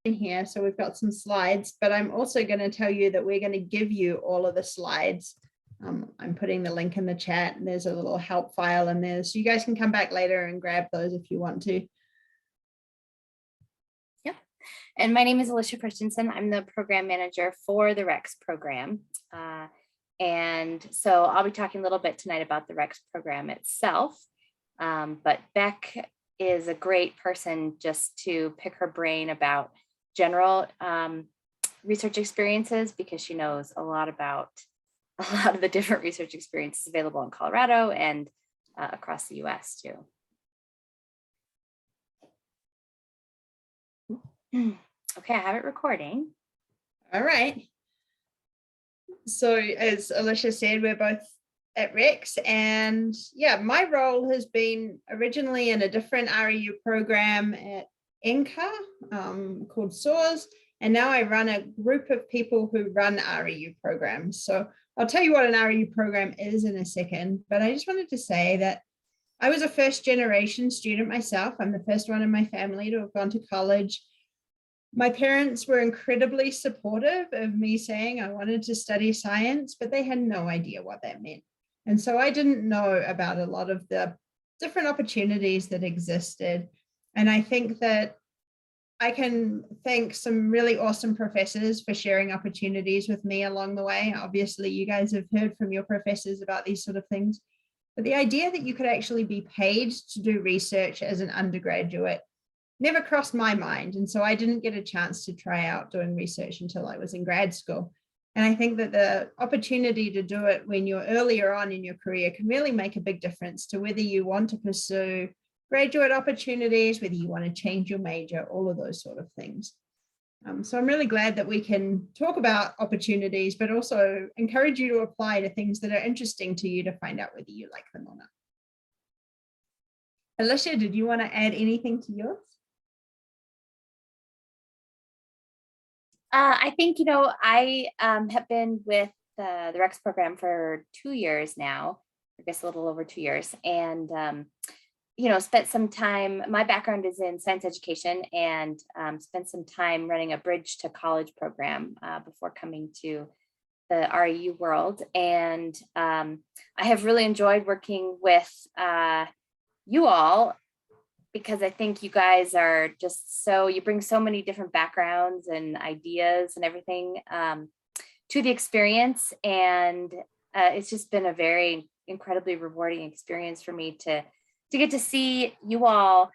in here, so we've got some slides, but I'm also going to tell you that we're going to give you all of the slides. I'm putting the link in the chat, and there's a little help file in there, so you guys can come back later and grab those if you want to. Yeah, and my name is Alicia Christensen. I'm the program manager for the REX program. And so I'll be talking a little bit tonight about the REX program itself, but Beck is a great person just to pick her brain about general research experiences, because she knows a lot about a lot of the different research experiences available in Colorado and across the US too. Okay, I have it recording. All right. So as Alicia said, we're both at REX, and yeah, my role has been originally in a different REU program at NCA called SOARS, and now I run a group of people who run REU programs. So I'll tell you what an REU program is in a second, but I just wanted to say that I was a first generation student myself. I'm the first one in my family to have gone to college. My parents were incredibly supportive of me saying I wanted to study science, but they had no idea what that meant. And so I didn't know about a lot of the different opportunities that existed. And I think that I can thank some really awesome professors for sharing opportunities with me along the way. Obviously, you guys have heard from your professors about these sort of things. But the idea that you could actually be paid to do research as an undergraduate never crossed my mind. And so I didn't get a chance to try out doing research until I was in grad school. And I think that the opportunity to do it when you're earlier on in your career can really make a big difference to whether you want to pursue graduate opportunities, whether you want to change your major, all of those sort of things. So I'm really glad that we can talk about opportunities, but also encourage you to apply to things that are interesting to you to find out whether you like them or not. Alicia, did you want to add anything to yours? I think, I have been with the REX program for 2 years now, I guess a little over 2 years. And, spent some time, my background is in science education, and spent some time running a bridge to college program before coming to the REU world. And I have really enjoyed working with you all, because I think you guys are just you bring so many different backgrounds and ideas and everything to the experience. And it's just been a very incredibly rewarding experience for me to get to see you all,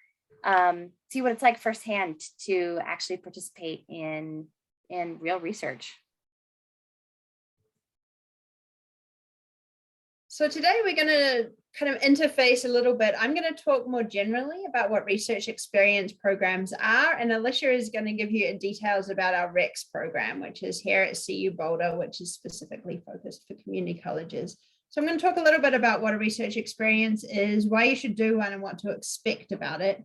see what it's like firsthand to actually participate in real research. So today we're going to kind of interface a little bit. I'm going to talk more generally about what research experience programs are, and Alicia is going to give you details about our REX program, which is here at CU Boulder, which is specifically focused for community colleges. So I'm going to talk a little bit about what a research experience is, why you should do one, and what to expect about it.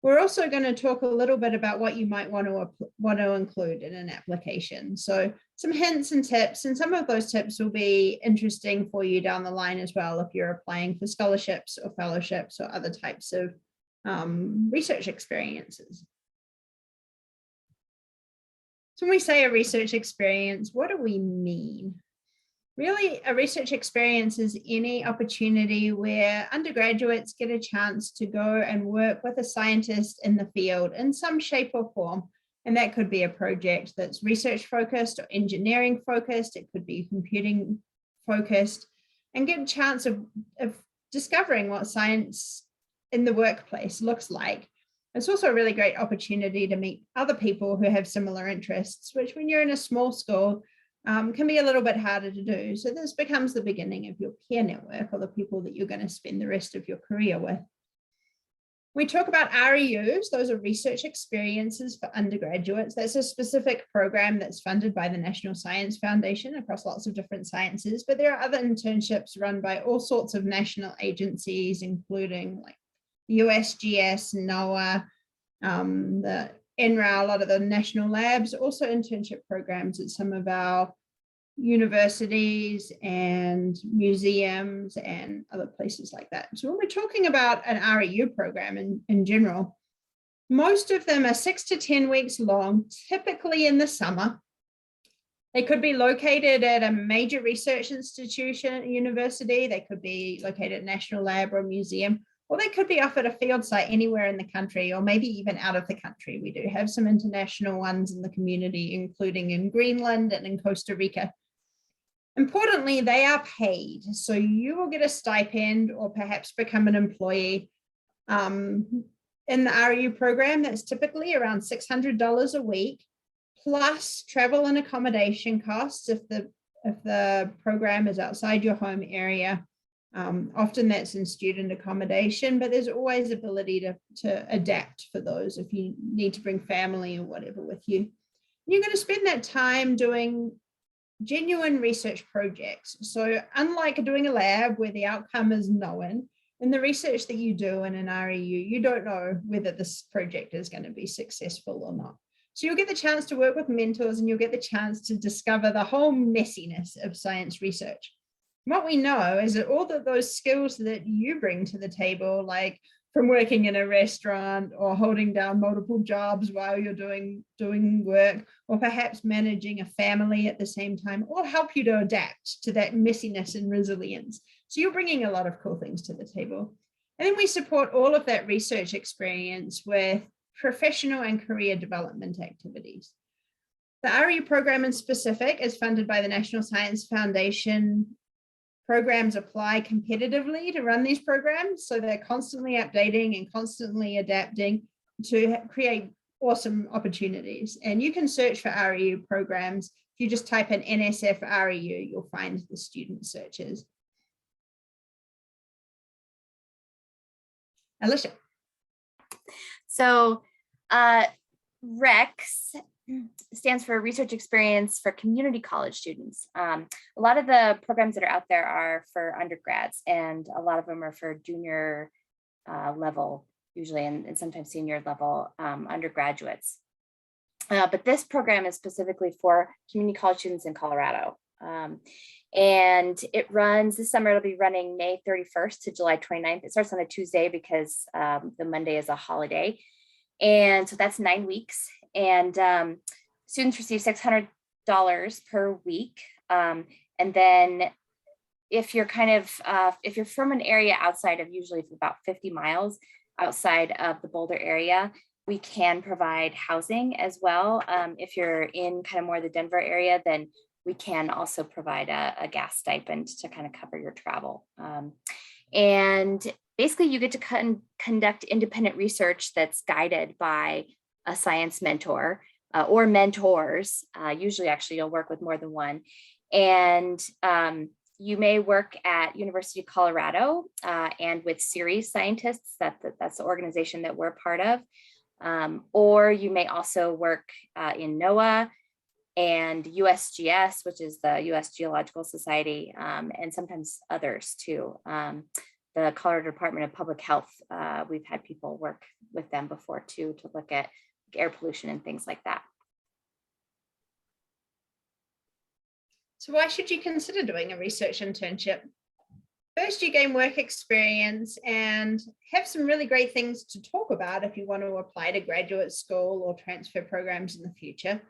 We're also going to talk a little bit about what you might want to include in an application. So some hints and tips, and some of those tips will be interesting for you down the line as well if you're applying for scholarships or fellowships or other types of research experiences. So when we say a research experience, what do we mean? Really, a research experience is any opportunity where undergraduates get a chance to go and work with a scientist in the field in some shape or form. And that could be a project that's research focused or engineering focused. It could be computing focused, and get a chance of discovering what science in the workplace looks like. It's also a really great opportunity to meet other people who have similar interests, which when you're in a small school, can be a little bit harder to do. So this becomes the beginning of your peer network, or the people that you're going to spend the rest of your career with. We talk about REUs, those are research experiences for undergraduates. That's a specific program that's funded by the National Science Foundation across lots of different sciences, but there are other internships run by all sorts of national agencies, including like the USGS, NOAA, the NRAL, a lot of the national labs, also internship programs at some of our universities and museums and other places like that. So when we're talking about an REU program in general, Most of them are 6 to 10 weeks long, typically in the summer. They could be located at a major research institution, university. They could be located at a national lab or museum, or they could be off at a field site anywhere in the country, or maybe even out of the country. We do have some international ones in the community, including in Greenland and in Costa Rica. Importantly, they are paid. So you will get a stipend or perhaps become an employee. In the REU program, that's typically around $600 a week, plus travel and accommodation costs if the program is outside your home area. Often that's in student accommodation, but there's always ability to adapt for those if you need to bring family or whatever with you. You're going to spend that time doing genuine research projects. So unlike doing a lab where the outcome is known, in the research that you do in an REU, you don't know whether this project is going to be successful or not. So you'll get the chance to work with mentors and you'll get the chance to discover the whole messiness of science research. What we know is that all of those skills that you bring to the table, like from working in a restaurant or holding down multiple jobs while you're doing work, or perhaps managing a family at the same time, all help you to adapt to that messiness and resilience. So you're bringing a lot of cool things to the table. And then we support all of that research experience with professional and career development activities. The REU program in specific is funded by the National Science Foundation. Programs apply competitively to run these programs, so they're constantly updating and constantly adapting to create awesome opportunities. And you can search for REU programs. If you just type in NSF REU, you'll find the student searches. Alicia. So REX stands for Research Experience for Community College Students. A lot of the programs that are out there are for undergrads, and a lot of them are for junior level, usually, and sometimes senior level undergraduates. But this program is specifically for community college students in Colorado. And it runs this summer. It'll be running May 31st to July 29th. It starts on a Tuesday because the Monday is a holiday. And so that's 9 weeks. And students receive $600 per week. And then if you're if you're from an area outside of, usually it's about 50 miles outside of the Boulder area, we can provide housing as well. If you're in kind of more the Denver area, then we can also provide a gas stipend to kind of cover your travel. And basically you get to conduct independent research that's guided by a science mentor or mentors. Usually actually you'll work with more than one. And you may work at University of Colorado and with Ceres scientists, that's the organization that we're part of. Or you may also work in NOAA and USGS, which is the US Geological Society, and sometimes others too. The Colorado Department of Public Health, we've had people work with them before too, to look at air pollution and things like that. So why should you consider doing a research internship? First, you gain work experience and have some really great things to talk about if you want to apply to graduate school or transfer programs in the future.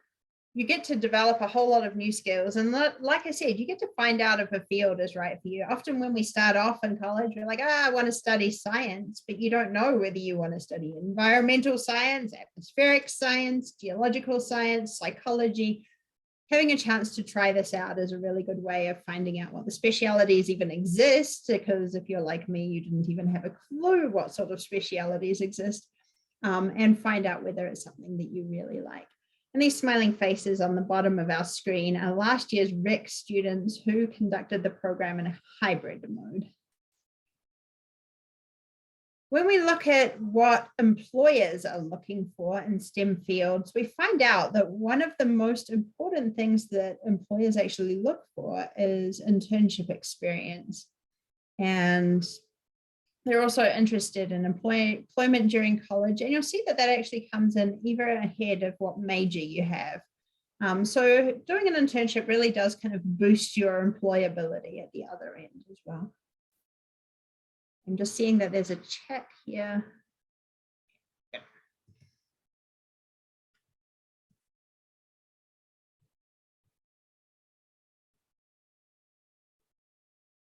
You get to develop a whole lot of new skills. And like I said, you get to find out if a field is right for you. Often when we start off in college, we're like, I want to study science, but you don't know whether you want to study environmental science, atmospheric science, geological science, psychology. Having a chance to try this out is a really good way of finding out what the specialities even exist, because if you're like me, you didn't even have a clue what sort of specialities exist, and find out whether it's something that you really like. And these smiling faces on the bottom of our screen are last year's REC students who conducted the program in a hybrid mode. When we look at what employers are looking for in STEM fields, we find out that one of the most important things that employers actually look for is internship experience. And they're also interested in employment during college. And you'll see that that actually comes in even ahead of what major you have. So doing an internship really does kind of boost your employability at the other end as well. I'm just seeing that there's a chat here.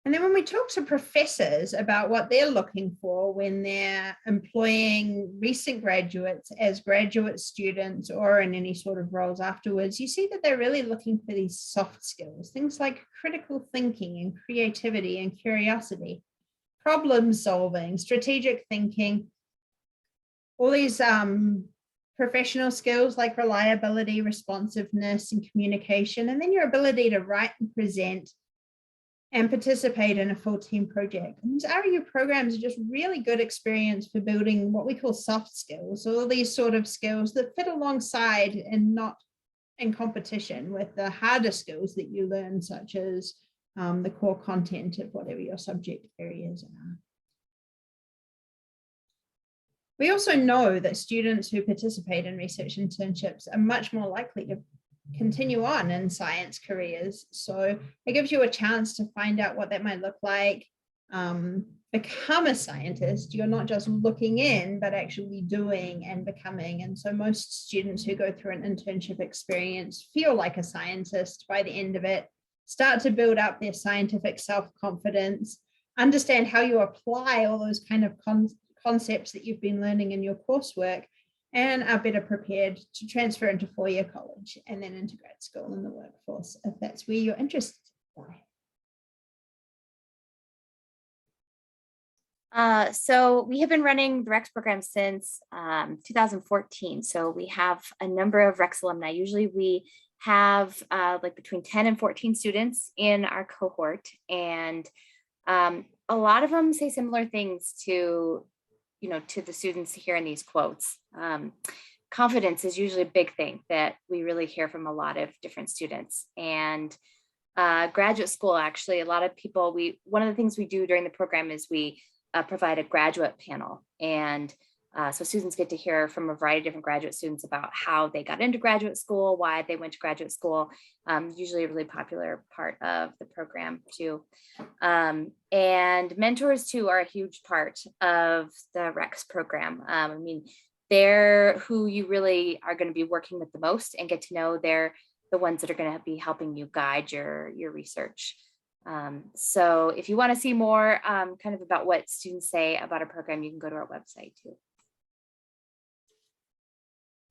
And then when we talk to professors about what they're looking for when they're employing recent graduates as graduate students or in any sort of roles afterwards, you see that they're really looking for these soft skills, things like critical thinking and creativity and curiosity, problem solving, strategic thinking, all these professional skills like reliability, responsiveness, and communication, and then your ability to write and present and participate in a full team project. And these REU programs are just really good experience for building what we call soft skills, all these sort of skills that fit alongside and not in competition with the harder skills that you learn, such as the core content of whatever your subject areas are. We also know that students who participate in research internships are much more likely to continue on in science careers. So it gives you a chance to find out what that might look like, become a scientist. You're not just looking in, but actually doing and becoming. And so most students who go through an internship experience feel like a scientist by the end of it, start to build up their scientific self-confidence, understand how you apply all those kind of concepts that you've been learning in your coursework, and are better prepared to transfer into four-year college and then into grad school in the workforce, if that's where you're interested. So we have been running the REX program since 2014. So we have a number of REX alumni. Usually we have like between 10 and 14 students in our cohort. And a lot of them say similar things to the students here in these quotes. Confidence is usually a big thing that we really hear from a lot of different students. And graduate school, actually, a lot of people, one of the things we do during the program is we provide a graduate panel. And so students get to hear from a variety of different graduate students about how they got into graduate school, why they went to graduate school, usually a really popular part of the program too. And mentors too are a huge part of the REX program. I mean, they're who you really are going to be working with the most and get to know. They're the ones that are going to be helping you guide your research. So if you want to see more kind of about what students say about our program, you can go to our website too.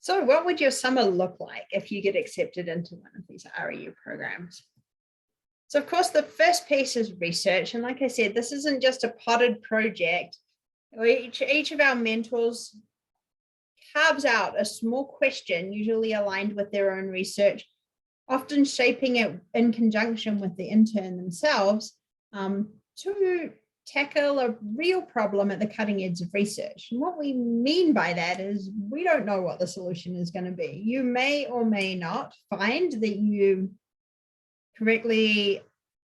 So what would your summer look like if you get accepted into one of these REU programs? So of course, the first piece is research. And like I said, this isn't just a potted project. Each of our mentors carves out a small question, usually aligned with their own research, often shaping it in conjunction with the intern themselves to tackle a real problem at the cutting edge of research. And what we mean by that is we don't know what the solution is going to be. You may or may not find that you correctly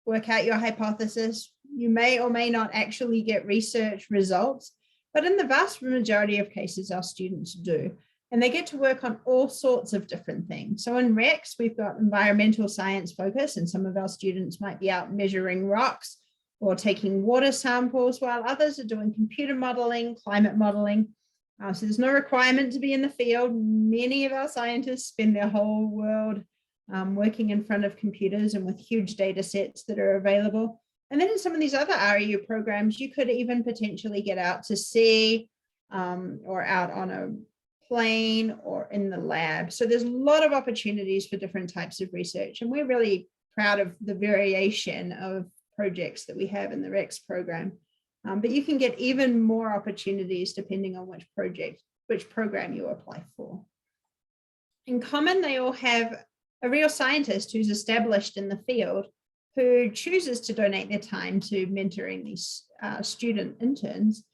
work out your hypothesis. You may or may not actually get research results, but in the vast majority of cases, our students do. And they get to work on all sorts of different things. So in REX, we've got environmental science focus, and some of our students might be out measuring rocks or taking water samples, while others are doing computer modeling, climate modeling. So there's no requirement to be in the field. Many of our scientists spend their whole world working in front of computers and with huge data sets that are available. And then in some of these other REU programs, you could even potentially get out to sea or out on a plane or in the lab. So there's a lot of opportunities for different types of research. And we're really proud of the variation of projects that we have in the REX program. But you can get even more opportunities depending on which program you apply for. In common, they all have a real scientist who's established in the field who chooses to donate their time to mentoring these student interns.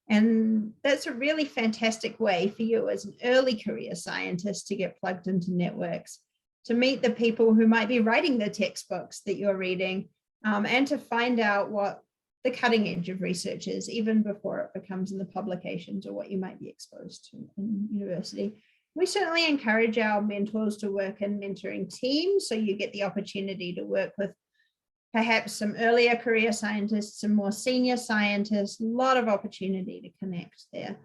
And that's a really fantastic way for you as an early career scientist to get plugged into networks, to meet the people who might be writing the textbooks that you're reading, and to find out what the cutting edge of research is, even before it becomes in the publications or what you might be exposed to in university. We certainly encourage our mentors to work in mentoring teams, so you get the opportunity to work with perhaps some earlier career scientists, some more senior scientists, a lot of opportunity to connect there.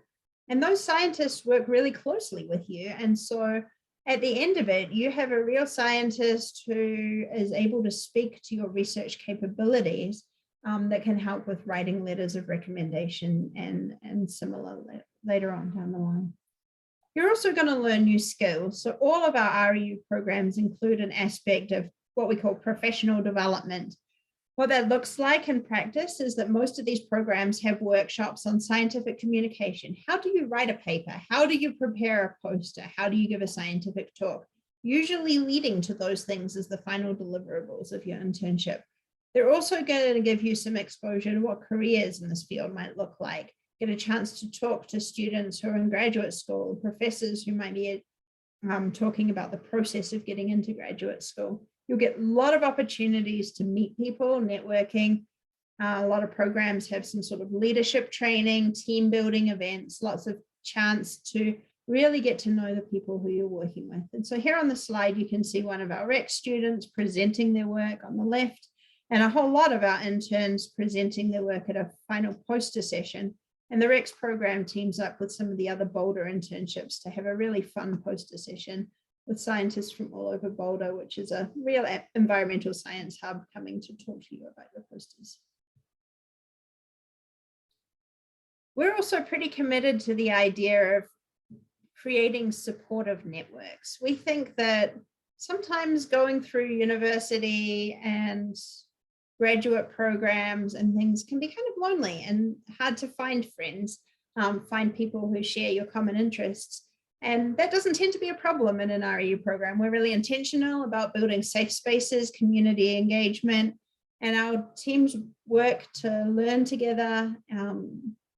And those scientists work really closely with you. And so at the end of it, you have a real scientist who is able to speak to your research capabilities that can help with writing letters of recommendation and similar later on down the line. You're also going to learn new skills. So all of our REU programs include an aspect of what we call professional development. What that looks like in practice is that most of these programs have workshops on scientific communication. How do you write a paper? How do you prepare a poster? How do you give a scientific talk? Usually leading to those things as the final deliverables of your internship. They're also going to give you some exposure to what careers in this field might look like. Get a chance to talk to students who are in graduate school, professors who might be talking about the process of getting into graduate school. You'll get a lot of opportunities to meet people, networking. A lot of programs have some sort of leadership training, team building events, lots of chance to really get to know the people who you're working with. And so here on the slide, you can see one of our rec students presenting their work on the left, and a whole lot of our interns presenting their work at a final poster session. And the REX program teams up with some of the other Boulder internships to have a really fun poster session with scientists from all over Boulder, which is a real environmental science hub coming to talk to you about your posters. We're also pretty committed to the idea of creating supportive networks. We think that sometimes going through university and graduate programs and things can be kind of lonely and hard to find friends, find people who share your common interests. And that doesn't tend to be a problem in an REU program. We're really intentional about building safe spaces, community engagement, and our teams work to learn together,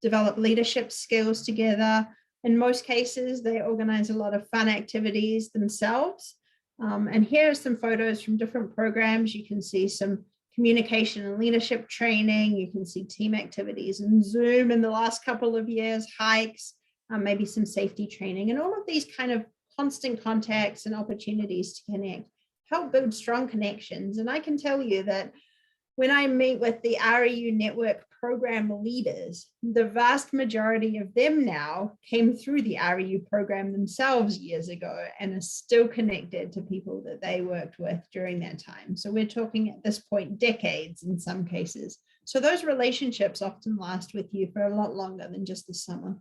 develop leadership skills together. In most cases, they organize a lot of fun activities themselves. And here are some photos from different programs. You can see some communication and leadership training. You can see team activities in Zoom in the last couple of years, hikes, maybe some safety training, and all of these kind of constant contacts and opportunities to connect help build strong connections. And I can tell you that when I meet with the REU network program leaders, the vast majority of them now came through the REU program themselves years ago and are still connected to people that they worked with during that time. So we're talking at this point decades in some cases. So those relationships often last with you for a lot longer than just the summer.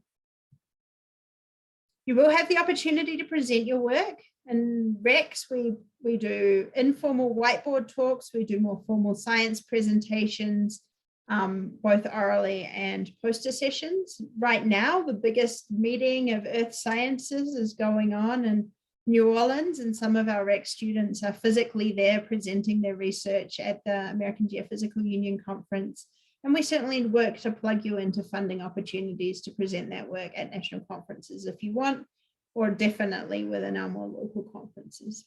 You will have the opportunity to present your work. In REX, we do informal whiteboard talks. We do more formal science presentations, both orally and poster sessions. Right now, the biggest meeting of earth sciences is going on in New Orleans, and some of our REX students are physically there presenting their research at the American Geophysical Union conference. And we certainly work to plug you into funding opportunities to present that work at national conferences if you want, or definitely within our more local conferences.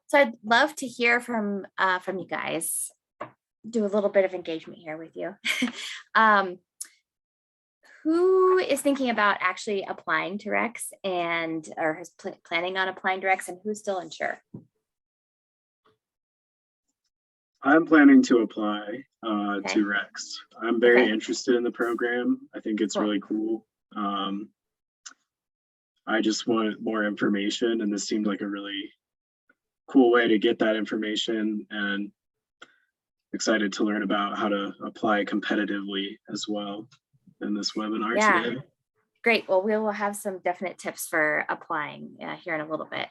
So I'd love to hear from you guys. Do a little bit of engagement here with you. Who is thinking about actually applying to REX or is planning on applying to REX, and who's still unsure? I'm planning to apply to REX. I'm very interested in the program. I think it's really cool. I just wanted more information, and this seemed like a really cool way to get that information, and excited to learn about how to apply competitively as well in this webinar today. Great. Well, we will have some definite tips for applying here in a little bit.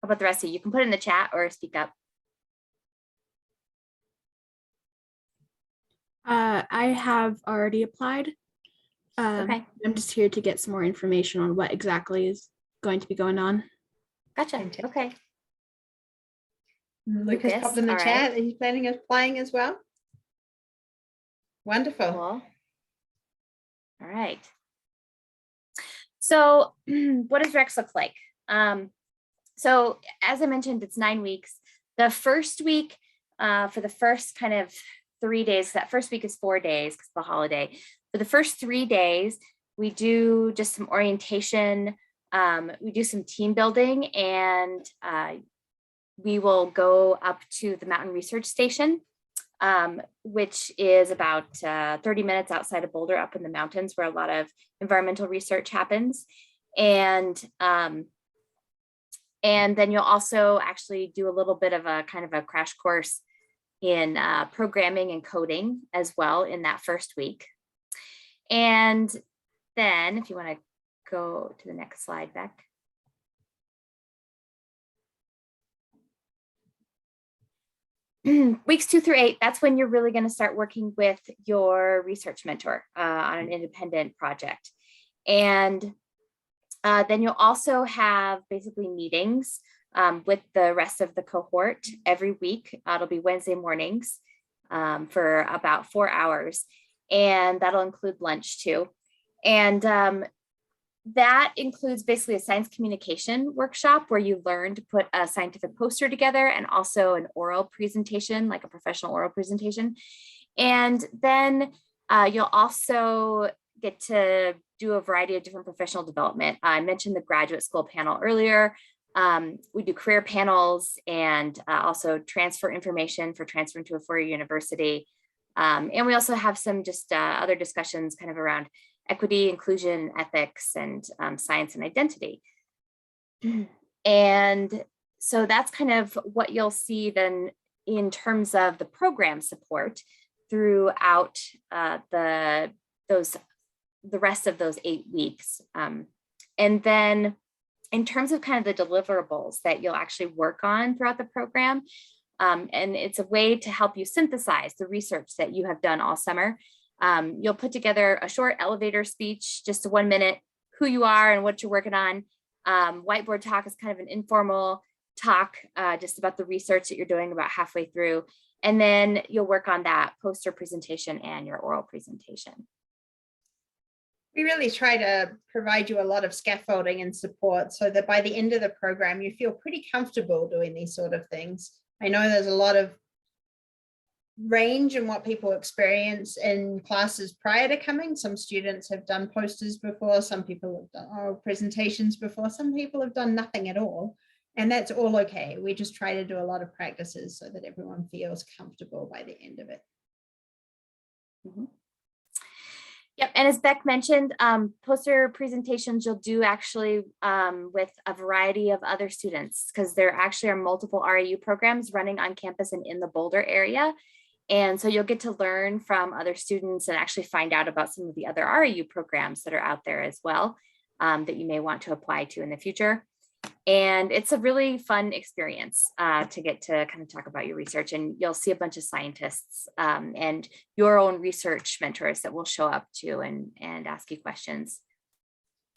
How about the rest of you? You can put it in the chat or speak up. I have already applied. I'm just here to get some more information on what exactly is going to be going on. Gotcha. Okay. Lucas popped in the chat. Are you planning on applying as well? Wonderful. Cool. All right. So what does REX look like? So as I mentioned, it's 9 weeks. The first week, for the first kind of 3 days, that first week is 4 days because of the holiday. For the first 3 days, we do just some orientation. We do some team building, and we will go up to the Mountain Research Station, which is about 30 minutes outside of Boulder, up in the mountains where a lot of environmental research happens. And And then you'll also actually do a little bit of a kind of a crash course in programming and coding as well in that first week. And then if you want to go to the next slide, Beck. Weeks 2 through 8, that's when you're really going to start working with your research mentor on an independent project. And then you'll also have basically meetings with the rest of the cohort every week. It'll be Wednesday mornings for about 4 hours, and that'll include lunch too. And that includes basically a science communication workshop where you learn to put a scientific poster together and also an oral presentation, like a professional oral presentation. And then you'll also get to do a variety of different professional development. I mentioned the graduate school panel earlier. We do career panels and also transfer information for transferring to a four-year university. And we also have some just other discussions kind of around equity, inclusion, ethics, and science and identity. And so that's kind of what you'll see then in terms of the program support throughout the rest of those 8 weeks. And then in terms of kind of the deliverables that you'll actually work on throughout the program, and it's a way to help you synthesize the research that you have done all summer. You'll put together a short elevator speech, just a 1 minute, who you are and what you're working on. Whiteboard talk is kind of an informal talk just about the research that you're doing about halfway through. And then you'll work on that poster presentation and your oral presentation. We really try to provide you a lot of scaffolding and support so that by the end of the program, you feel pretty comfortable doing these sort of things. I know there's a lot of range in what people experience in classes prior to coming. Some students have done posters before, some people have done oral presentations before, some people have done nothing at all, and that's all okay. We just try to do a lot of practices so that everyone feels comfortable by the end of it. Mm-hmm. Yep, and as Beck mentioned, poster presentations you'll do actually with a variety of other students, because there actually are multiple REU programs running on campus and in the Boulder area. And so you'll get to learn from other students and actually find out about some of the other REU programs that are out there as well that you may want to apply to in the future. And it's a really fun experience to get to kind of talk about your research, and you'll see a bunch of scientists and your own research mentors that will show up too and ask you questions.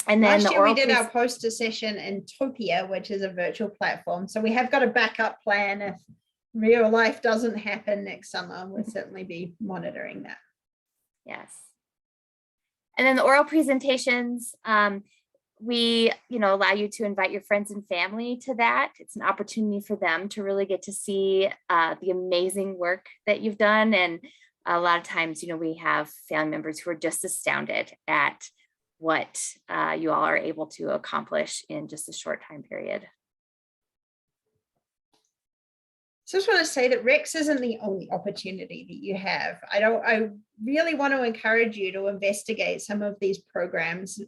And then last year we did our poster session in Topia, which is a virtual platform. So we have got a backup plan if real life doesn't happen next summer. We'll certainly be monitoring that. Yes. And then the oral presentations, we allow you to invite your friends and family to that. It's an opportunity for them to really get to see the amazing work that you've done. And a lot of times, we have family members who are just astounded at what you all are able to accomplish in just a short time period. So I just want to say that REX isn't the only opportunity that you have. I really want to encourage you to investigate some of these programs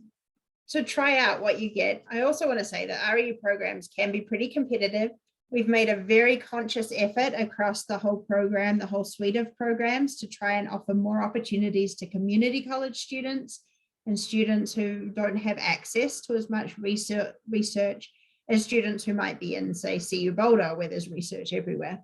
to try out what you get. I also want to say that REU programs can be pretty competitive. We've made a very conscious effort across the whole program, the whole suite of programs, to try and offer more opportunities to community college students and students who don't have access to as much research as students who might be in, say, CU Boulder, where there's research everywhere.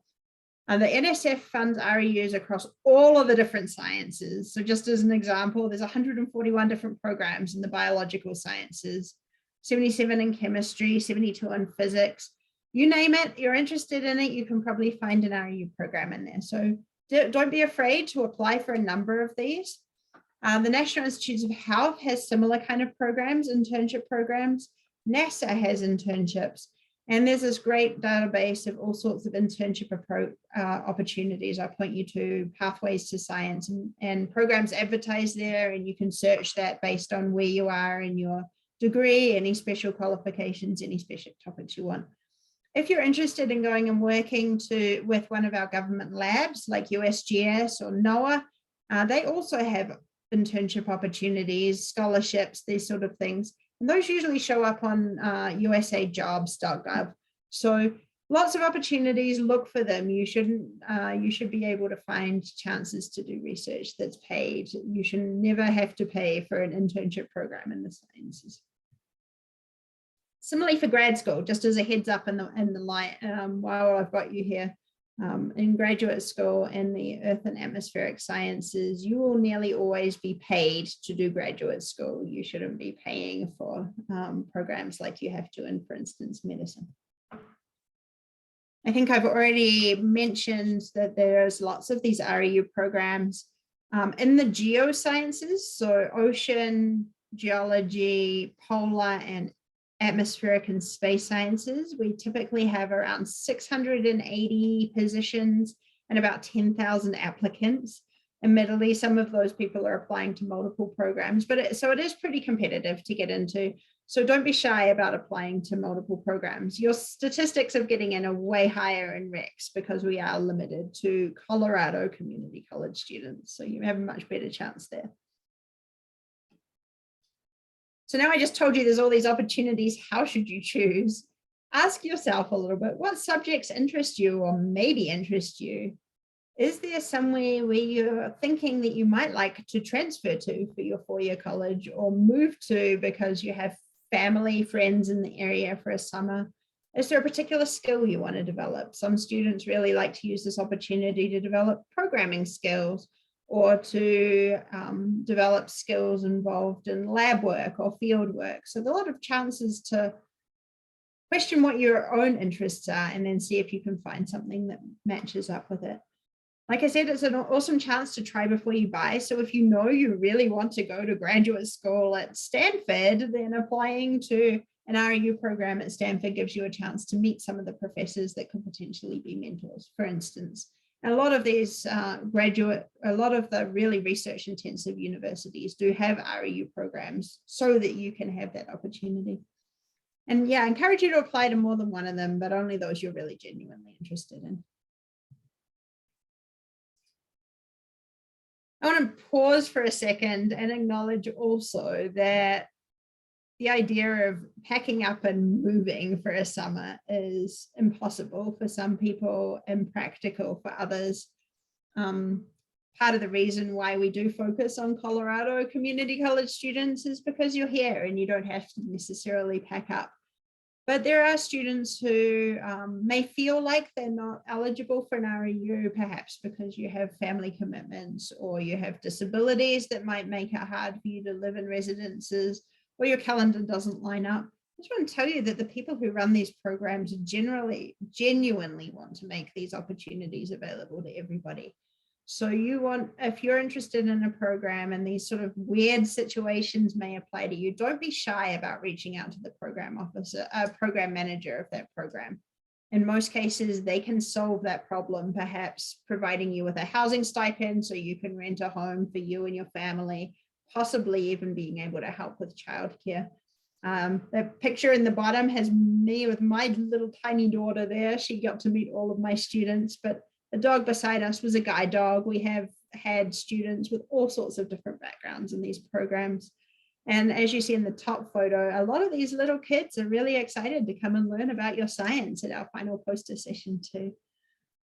The NSF funds REUs across all of the different sciences. So just as an example, there's 141 different programs in the biological sciences, 77 in chemistry, 72 in physics. You name it, you're interested in it, you can probably find an REU program in there. So don't be afraid to apply for a number of these. The National Institutes of Health has similar kind of programs, internship programs. NASA has internships. And there's this great database of all sorts of internship opportunities. I point you to Pathways to Science, and programs advertised there, and you can search that based on where you are in your degree, any special qualifications, any special topics you want. If you're interested in going and working with one of our government labs like USGS or NOAA, they also have internship opportunities, scholarships, these sort of things. And those usually show up on usajobs.gov. So lots of opportunities, look for them. You should be able to find chances to do research that's paid. You should never have to pay for an internship program in the sciences. Similarly for grad school, just as a heads up in the light, while I've got you here, in graduate school in the earth and atmospheric sciences, you will nearly always be paid to do graduate school. You shouldn't be paying for programs like you have to in, for instance, medicine. I think I've already mentioned that there's lots of these REU programs in the geosciences, so ocean, geology, polar, and atmospheric and space sciences. We typically have around 680 positions and about 10,000 applicants. Admittedly, some of those people are applying to multiple programs, but so it is pretty competitive to get into. So don't be shy about applying to multiple programs. Your statistics of getting in are way higher in RECs because we are limited to Colorado community college students. So you have a much better chance there. So now I just told you there's all these opportunities. How should you choose? Ask yourself a little bit, what subjects interest you or maybe interest you? Is there somewhere where you're thinking that you might like to transfer to for your four-year college or move to because you have family, friends in the area for a summer? Is there a particular skill you want to develop? Some students really like to use this opportunity to develop programming skills or to develop skills involved in lab work or field work. So there are a lot of chances to question what your own interests are and then see if you can find something that matches up with it. Like I said, it's an awesome chance to try before you buy. So if you know you really want to go to graduate school at Stanford, then applying to an REU program at Stanford gives you a chance to meet some of the professors that could potentially be mentors, for instance. And a lot of these a lot of the really research intensive universities do have REU programs so that you can have that opportunity. And yeah, I encourage you to apply to more than one of them, but only those you're really genuinely interested in. I want to pause for a second and acknowledge also that the idea of packing up and moving for a summer is impossible for some people, impractical for others. Part of the reason why we do focus on Colorado community college students is because you're here and you don't have to necessarily pack up. But there are students who may feel like they're not eligible for an REU, perhaps because you have family commitments or you have disabilities that might make it hard for you to live in residences or your calendar doesn't line up. I just want to tell you that the people who run these programs genuinely want to make these opportunities available to everybody. So if you're interested in a program and these sort of weird situations may apply to you, don't be shy about reaching out to the program officer, program manager of that program. In most cases, they can solve that problem, perhaps providing you with a housing stipend so you can rent a home for you and your family, possibly even being able to help with childcare. The picture in the bottom has me with my little tiny daughter there. She got to meet all of my students, but the dog beside us was a guide dog. We have had students with all sorts of different backgrounds in these programs. And as you see in the top photo, a lot of these little kids are really excited to come and learn about your science at our final poster session too.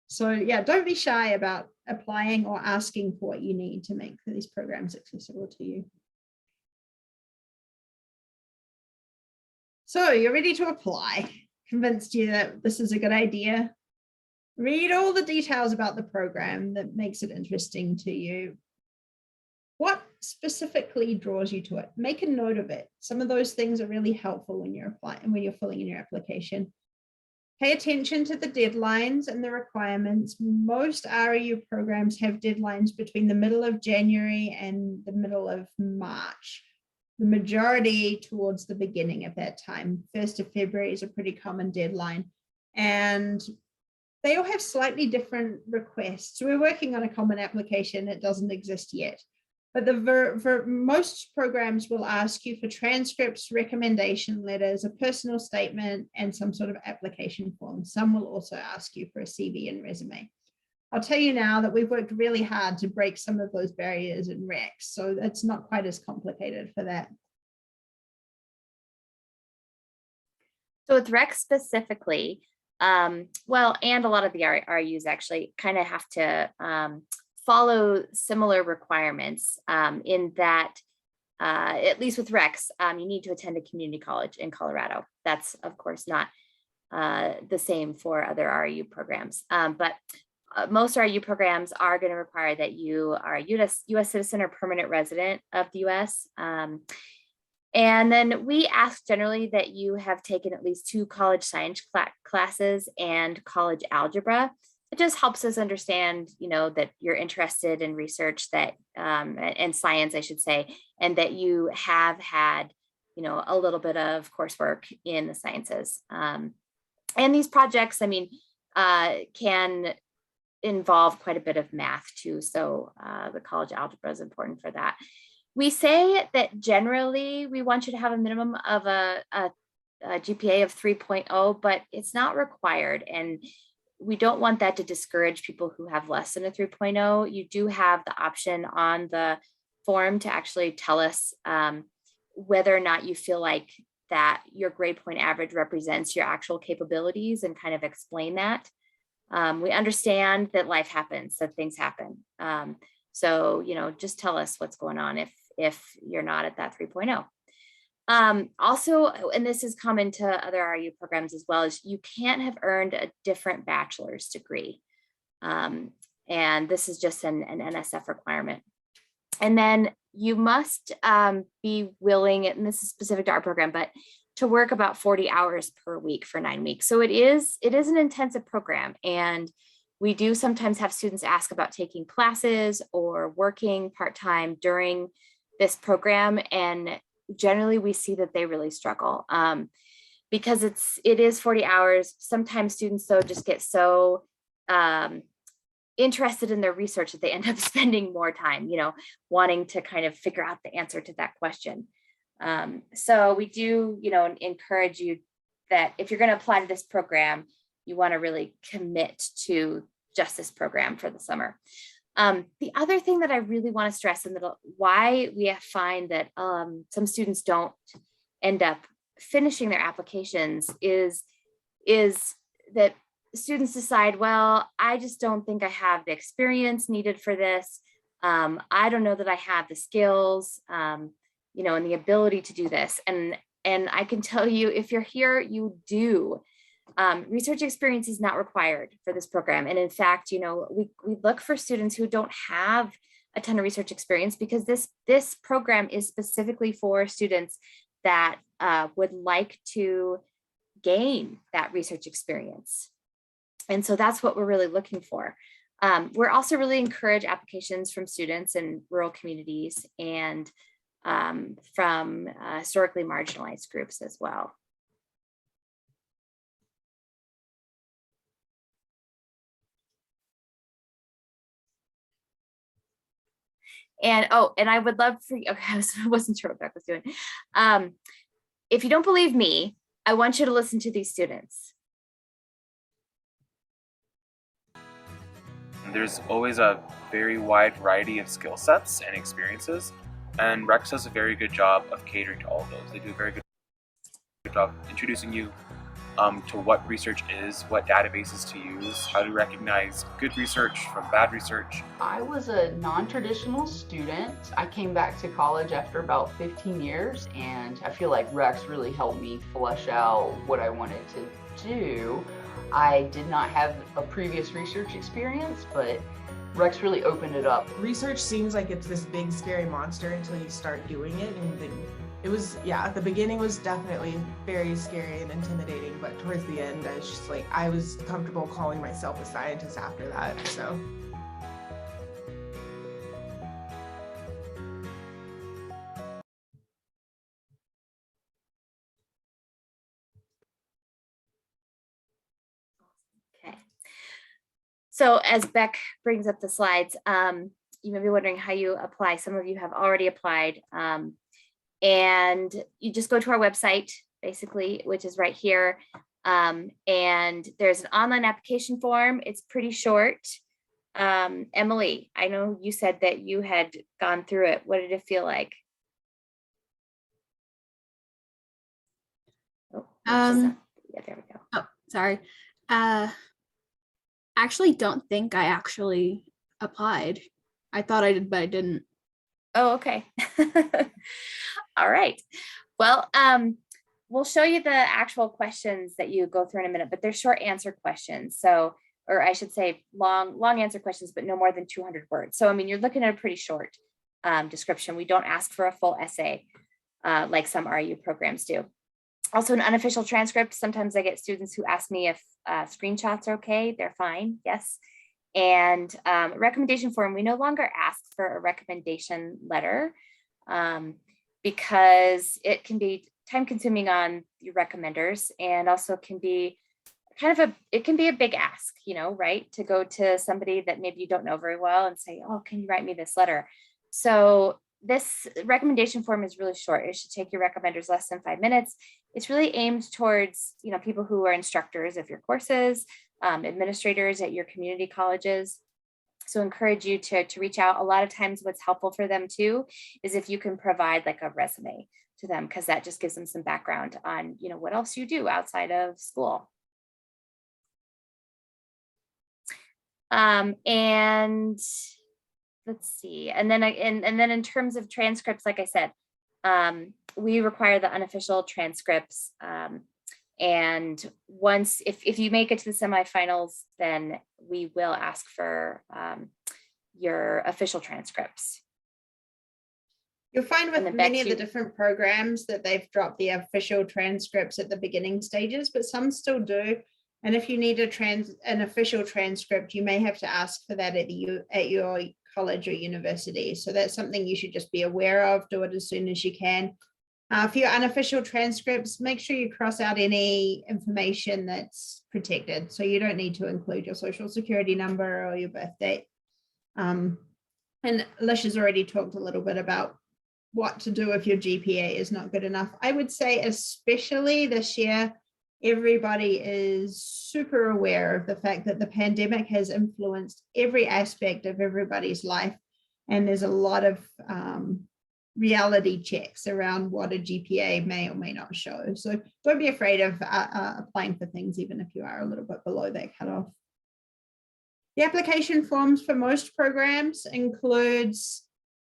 So yeah, don't be shy about applying or asking for what you need to make these programs accessible to you. So you're ready to apply. Convinced you that this is a good idea. Read all the details about the program that makes it interesting to you. What specifically draws you to it? Make a note of it. Some of those things are really helpful when you're applying and when you're filling in your application. Pay attention to the deadlines and the requirements. Most REU programs have deadlines between the middle of January and the middle of March. The majority towards the beginning of that time. 1st of February is a pretty common deadline. And they all have slightly different requests. So we're working on a common application. It doesn't exist yet. But most programs will ask you for transcripts, recommendation letters, a personal statement, and some sort of application form. Some will also ask you for a CV and resume. I'll tell you now that we've worked really hard to break some of those barriers in RECs, so it's not quite as complicated for that. So with RECs specifically, Well, and a lot of the REUs actually kind of have to follow similar requirements in that, at least with Rex, you need to attend a community college in Colorado. That's of course not the same for other REU programs, but most REU programs are going to require that you are a US citizen or permanent resident of the US. And then we ask generally that you have taken at least 2 college science classes and college algebra. It just helps us understand, that you're interested in research that, and science, I should say, and that you have had, a little bit of coursework in the sciences. And these projects, can involve quite a bit of math too. So the college algebra is important for that. We say that generally we want you to have a minimum of a GPA of 3.0, but it's not required. And we don't want that to discourage people who have less than a 3.0. You do have the option on the form to actually tell us whether or not you feel like that your grade point average represents your actual capabilities and kind of explain that. We understand that life happens, that things happen. So, just tell us what's going on if you're not at that 3.0. Also, and this is common to other REU programs as well, is you can't have earned a different bachelor's degree. And this is just an NSF requirement. And then you must be willing, and this is specific to our program, but to work about 40 hours per week for 9 weeks. So it is an intensive program. And we do sometimes have students ask about taking classes or working part-time during this program. And generally we see that they really struggle because it is 40 hours. Sometimes students though just get so interested in their research that they end up spending more time, wanting to kind of figure out the answer to that question. So we do, encourage you that if you're going to apply to this program, you want to really commit to just this program for the summer. The other thing that I really want to stress, and why we find that some students don't end up finishing their applications is that students decide, well, I just don't think I have the experience needed for this. I don't know that I have the skills, and the ability to do this. And I can tell you, if you're here, you do. Research experience is not required for this program. And in fact, we look for students who don't have a ton of research experience because this program is specifically for students that would like to gain that research experience. And so that's what we're really looking for. We're also really encourage applications from students in rural communities and from historically marginalized groups as well. And I would love for you, okay, I wasn't sure what Beck was doing. If you don't believe me, I want you to listen to these students. There's always a very wide variety of skill sets and experiences, and Rex does a very good job of catering to all of those. They do a very good job introducing you to what research is, what databases to use, how to recognize good research from bad research. I was a non-traditional student. I came back to college after about 15 years, and I feel like Rex really helped me flesh out what I wanted to do. I did not have a previous research experience, but Rex really opened it up. Research seems like it's this big scary monster until you start doing it, and then it was, at the beginning was definitely very scary and intimidating, but towards the end I was just like, I was comfortable calling myself a scientist after that, so. Okay. So as Beck brings up the slides, you may be wondering how you apply. Some of you have already applied. And you just go to our website, basically, which is right here. And there's an online application form. It's pretty short. Emily, I know you said that you had gone through it. What did it feel like? Yeah, there we go. Oh, sorry. Actually don't think I actually applied. I thought I did, but I didn't. Oh, okay. All right. Well, we'll show you the actual questions that you go through in a minute, but they're short answer questions. So, or I should say long answer questions, but no more than 200 words. So, I mean, you're looking at a pretty short description. We don't ask for a full essay like some REU programs do. Also, an unofficial transcript. Sometimes I get students who ask me if screenshots are okay. They're fine. Yes. And recommendation form, we no longer ask for a recommendation letter because it can be time consuming on your recommenders, and also can be it can be a big ask, you know, right? To go to somebody that maybe you don't know very well and say, oh, can you write me this letter? So this recommendation form is really short. It should take your recommenders less than 5 minutes. It's really aimed towards, you know, people who are instructors of your courses, administrators at your community colleges. So encourage you to reach out. A lot of times what's helpful for them too is if you can provide like a resume to them, because that just gives them some background on, you know, what else you do outside of school. And let's see, and then in terms of transcripts, like I said, we require the unofficial transcripts. And once, if you make it to the semifinals, then we will ask for your official transcripts. You'll find with And then many of Bex, the different programs that they've dropped the official transcripts at the beginning stages, but some still do. And if you need an official transcript, you may have to ask for that at your college or university. So that's something you should just be aware of. Do it as soon as you can. For your unofficial transcripts, make sure you cross out any information that's protected. So you don't need to include your social security number or your birth date. And Alicia's already talked a little bit about what to do if your GPA is not good enough. I would say especially this year, everybody is super aware of the fact that the pandemic has influenced every aspect of everybody's life. And there's a lot of reality checks around what a GPA may or may not show. So don't be afraid of applying for things, even if you are a little bit below that cutoff. The application forms for most programs includes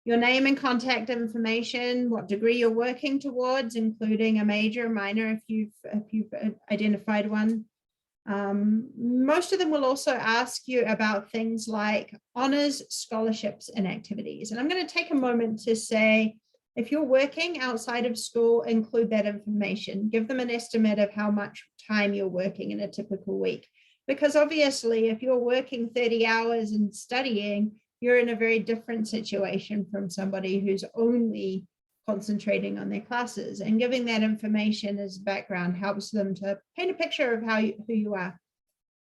your name and contact information, what degree you're working towards, including a major, minor, if you've identified one. Most of them will also ask you about things like honors, scholarships, and activities. And I'm going to take a moment to say, if you're working outside of school, include that information. Give them an estimate of how much time you're working in a typical week. Because obviously, if you're working 30 hours and studying, you're in a very different situation from somebody who's only concentrating on their classes, and giving that information as background helps them to paint a picture of who you are.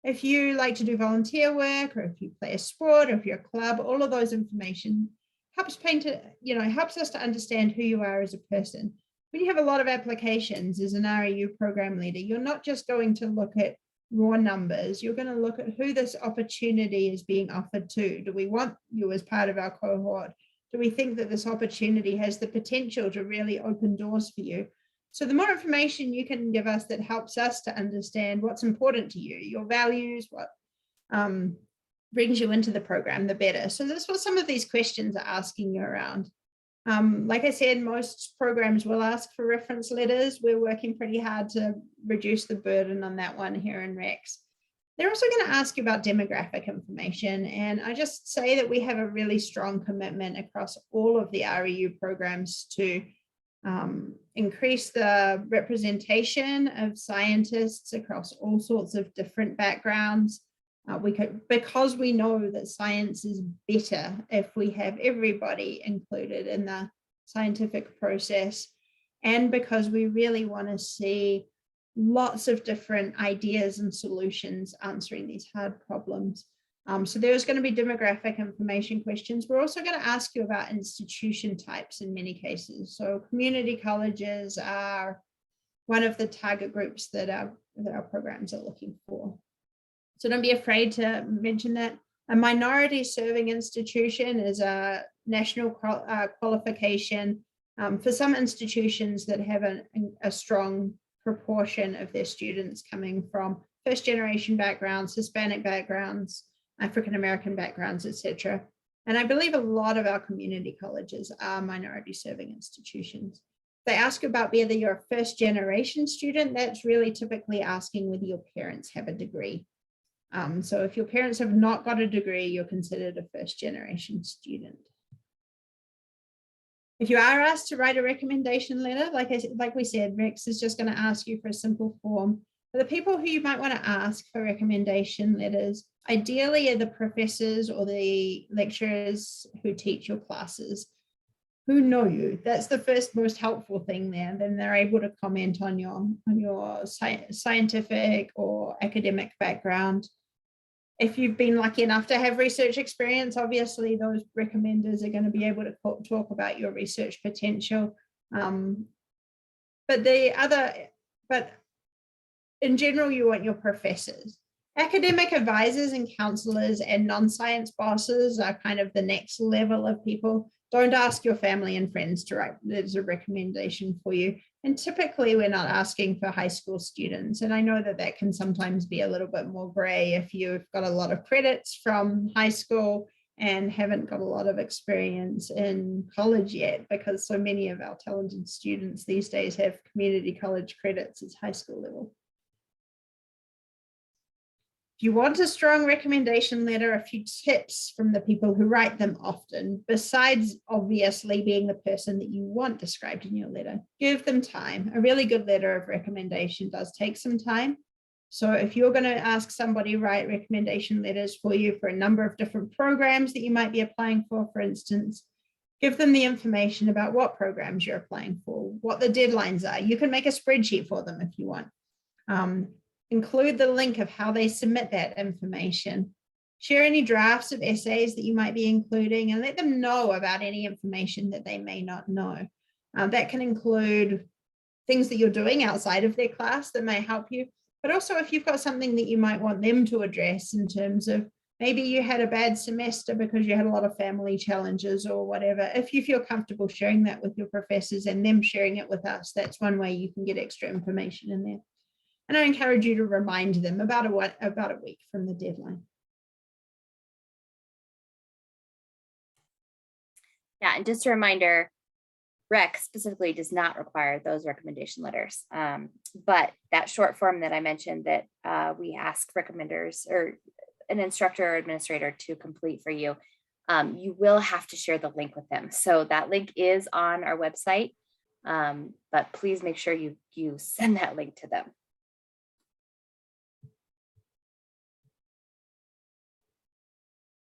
If you like to do volunteer work, or if you play a sport, or if you're a club, all of those information helps helps us to understand who you are as a person. When you have a lot of applications as an REU program leader, you're not just going to look at raw numbers, you're going to look at who this opportunity is being offered to. Do we want you as part of our cohort? Do we think that this opportunity has the potential to really open doors for you? So the more information you can give us that helps us to understand what's important to you, your values, what brings you into the program, the better. So that's what some of these questions are asking you around. Like I said, most programs will ask for reference letters. We're working pretty hard to reduce the burden on that one here in Rex. They're also going to ask you about demographic information. And I just say that we have a really strong commitment across all of the REU programs to increase the representation of scientists across all sorts of different backgrounds. Because we know that science is better if we have everybody included in the scientific process, and because we really want to see lots of different ideas and solutions answering these hard problems. So there's going to be demographic information questions. We're also going to ask you about institution types in many cases. So community colleges are one of the target groups that our programs are looking for. So don't be afraid to mention that. A minority serving institution is a national qualification for some institutions that have a strong proportion of their students coming from first generation backgrounds, Hispanic backgrounds, African American backgrounds, etc. And I believe a lot of our community colleges are minority serving institutions. They ask about whether you're a first generation student. That's really typically asking whether your parents have a degree. So if your parents have not got a degree, you're considered a first generation student. If you are asked to write a recommendation letter, like we said, Rex is just going to ask you for a simple form. For the people who you might want to ask for recommendation letters, ideally are the professors or the lecturers who teach your classes, who know you. That's the first most helpful thing there. Then they're able to comment on your scientific or academic background. If you've been lucky enough to have research experience, obviously those recommenders are going to be able to talk about your research potential. But in general, you want your professors. Academic advisors and counselors and non-science bosses are kind of the next level of people. Don't ask your family and friends to write letters of recommendation for you. And typically we're not asking for high school students. And I know that that can sometimes be a little bit more gray if you've got a lot of credits from high school and haven't got a lot of experience in college yet, because so many of our talented students these days have community college credits as high school level. If you want a strong recommendation letter, a few tips from the people who write them often, besides obviously being the person that you want described in your letter, give them time. A really good letter of recommendation does take some time. So if you're going to ask somebody to write recommendation letters for you for a number of different programs that you might be applying for instance, give them the information about what programs you're applying for, what the deadlines are. You can make a spreadsheet for them if you want. Include the link of how they submit that information. Share any drafts of essays that you might be including and let them know about any information that they may not know. That can include things that you're doing outside of their class that may help you, but also if you've got something that you might want them to address in terms of maybe you had a bad semester because you had a lot of family challenges or whatever. If you feel comfortable sharing that with your professors and them sharing it with us, that's one way you can get extra information in there. And I encourage you to remind them about a week from the deadline. Yeah, and just a reminder, REC specifically does not require those recommendation letters. But that short form that I mentioned that we ask recommenders or an instructor or administrator to complete for you, you will have to share the link with them. So that link is on our website, but please make sure you send that link to them.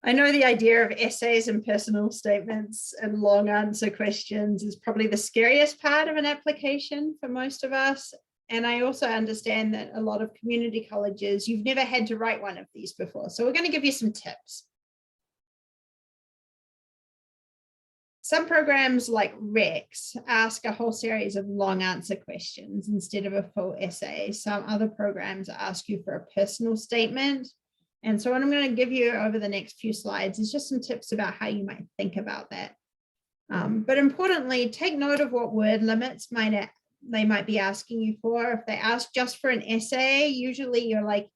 I know the idea of essays and personal statements and long answer questions is probably the scariest part of an application for most of us. And I also understand that a lot of community colleges, you've never had to write one of these before. So we're going to give you some tips. Some programs like RECs ask a whole series of long answer questions instead of a full essay. Some other programs ask you for a personal statement. And so what I'm going to give you over the next few slides is just some tips about how you might think about that. But importantly, take note of what word limits they might be asking you for. If they ask just for an essay, usually you're like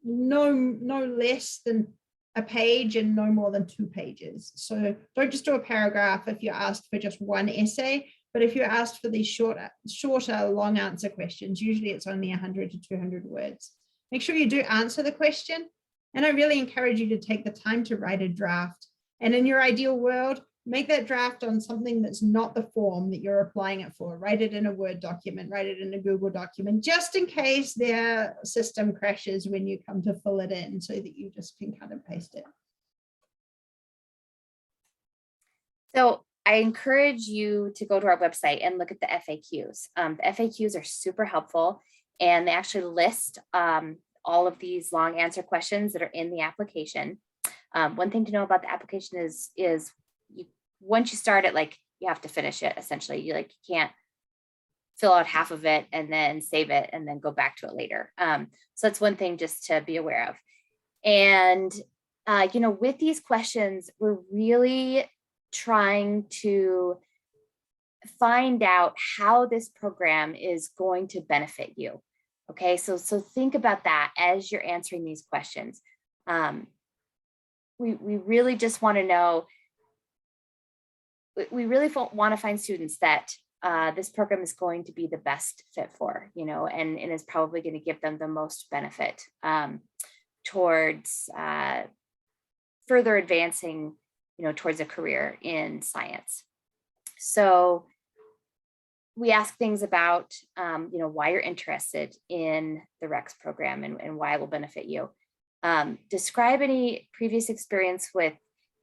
no less than a page and no more than 2 pages. So don't just do a paragraph if you're asked for just one essay, but if you're asked for these shorter long answer questions, usually it's only 100 to 200 words. Make sure you do answer the question. And I really encourage you to take the time to write a draft. And in your ideal world, make that draft on something that's not the form that you're applying it for. Write it in a Word document, write it in a Google document, just in case their system crashes when you come to fill it in so that you just can cut and paste it. So I encourage you to go to our website and look at the FAQs. The FAQs are super helpful and they actually list all of these long answer questions that are in the application. One thing to know about the application is once you start it, like you have to finish it essentially. You can't fill out half of it and then save it and then go back to it later. So that's one thing just to be aware of. And with these questions, we're really trying to find out how this program is going to benefit you. Okay, so think about that as you're answering these questions. We really just want to know, we really want to find students that this program is going to be the best fit for, and is probably going to give them the most benefit towards further advancing, towards a career in science. So we ask things about, why you're interested in the REX program and why it will benefit you. Describe any previous experience with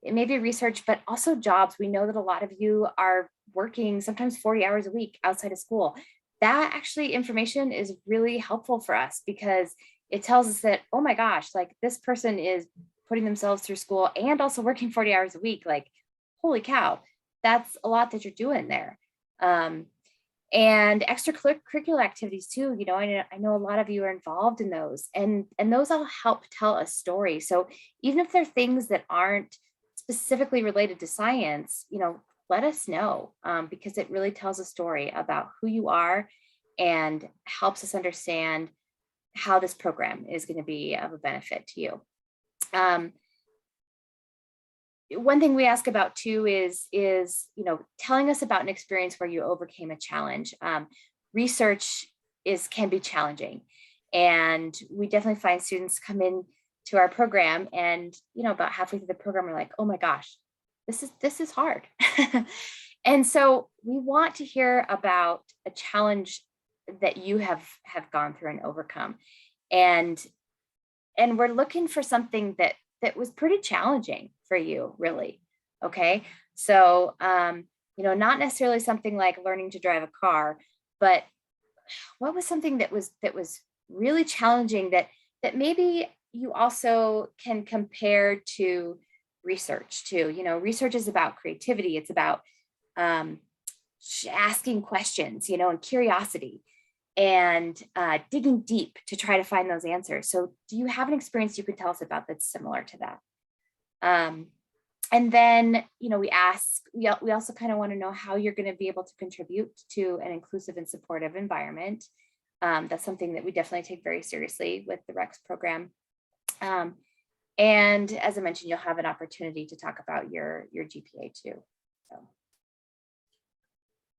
maybe research, but also jobs. We know that a lot of you are working sometimes 40 hours a week outside of school. That actually information is really helpful for us because it tells us that, oh my gosh, like this person is putting themselves through school and also working 40 hours a week. Like, holy cow, that's a lot that you're doing there. And extracurricular activities too. I know a lot of you are involved in those, and those all help tell a story. So even if they're things that aren't specifically related to science, let us know, because it really tells a story about who you are and helps us understand how this program is going to be of a benefit to you. One thing we ask about too is telling us about an experience where you overcame a challenge. Research can be challenging, and we definitely find students come in to our program and about halfway through the program we're like, oh my gosh, this is hard. And so we want to hear about a challenge that you have gone through and overcome, and we're looking for something that was pretty challenging for you, really. Okay, so not necessarily something like learning to drive a car, but what was something that was really challenging that maybe you also can compare to research too. Research is about creativity. It's about asking questions, and curiosity, and digging deep to try to find those answers. So do you have an experience you could tell us about that's similar to that? And then, we also kind of want to know how you're going to be able to contribute to an inclusive and supportive environment. That's something that we definitely take very seriously with the REX program. And as I mentioned, you'll have an opportunity to talk about your GPA too. So.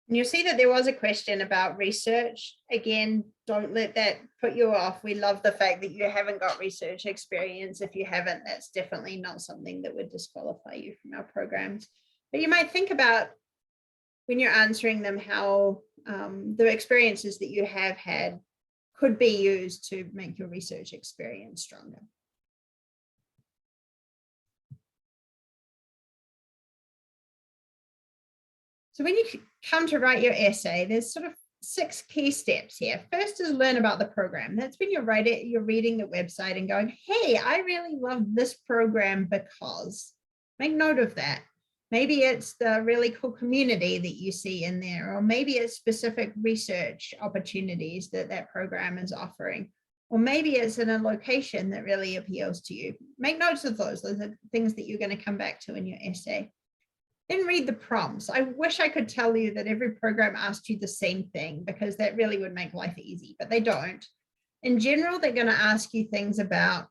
And you'll see that there was a question about research. Again, don't let that put you off. We love the fact that you haven't got research experience. If you haven't, that's definitely not something that would disqualify you from our programs. But you might think about, when you're answering them, how the experiences that you have had could be used to make your research experience stronger. So when you come to write your essay, there's sort of 6 key steps here. First is learn about the program. That's when you're reading the website and going, hey, I really love this program because. Make note of that. Maybe it's the really cool community that you see in there, or maybe it's specific research opportunities that program is offering, or maybe it's in a location that really appeals to you. Make notes of those. Those are things that you're going to come back to in your essay. Then read the prompts. I wish I could tell you that every program asked you the same thing, because that really would make life easy, but they don't. In general, they're going to ask you things about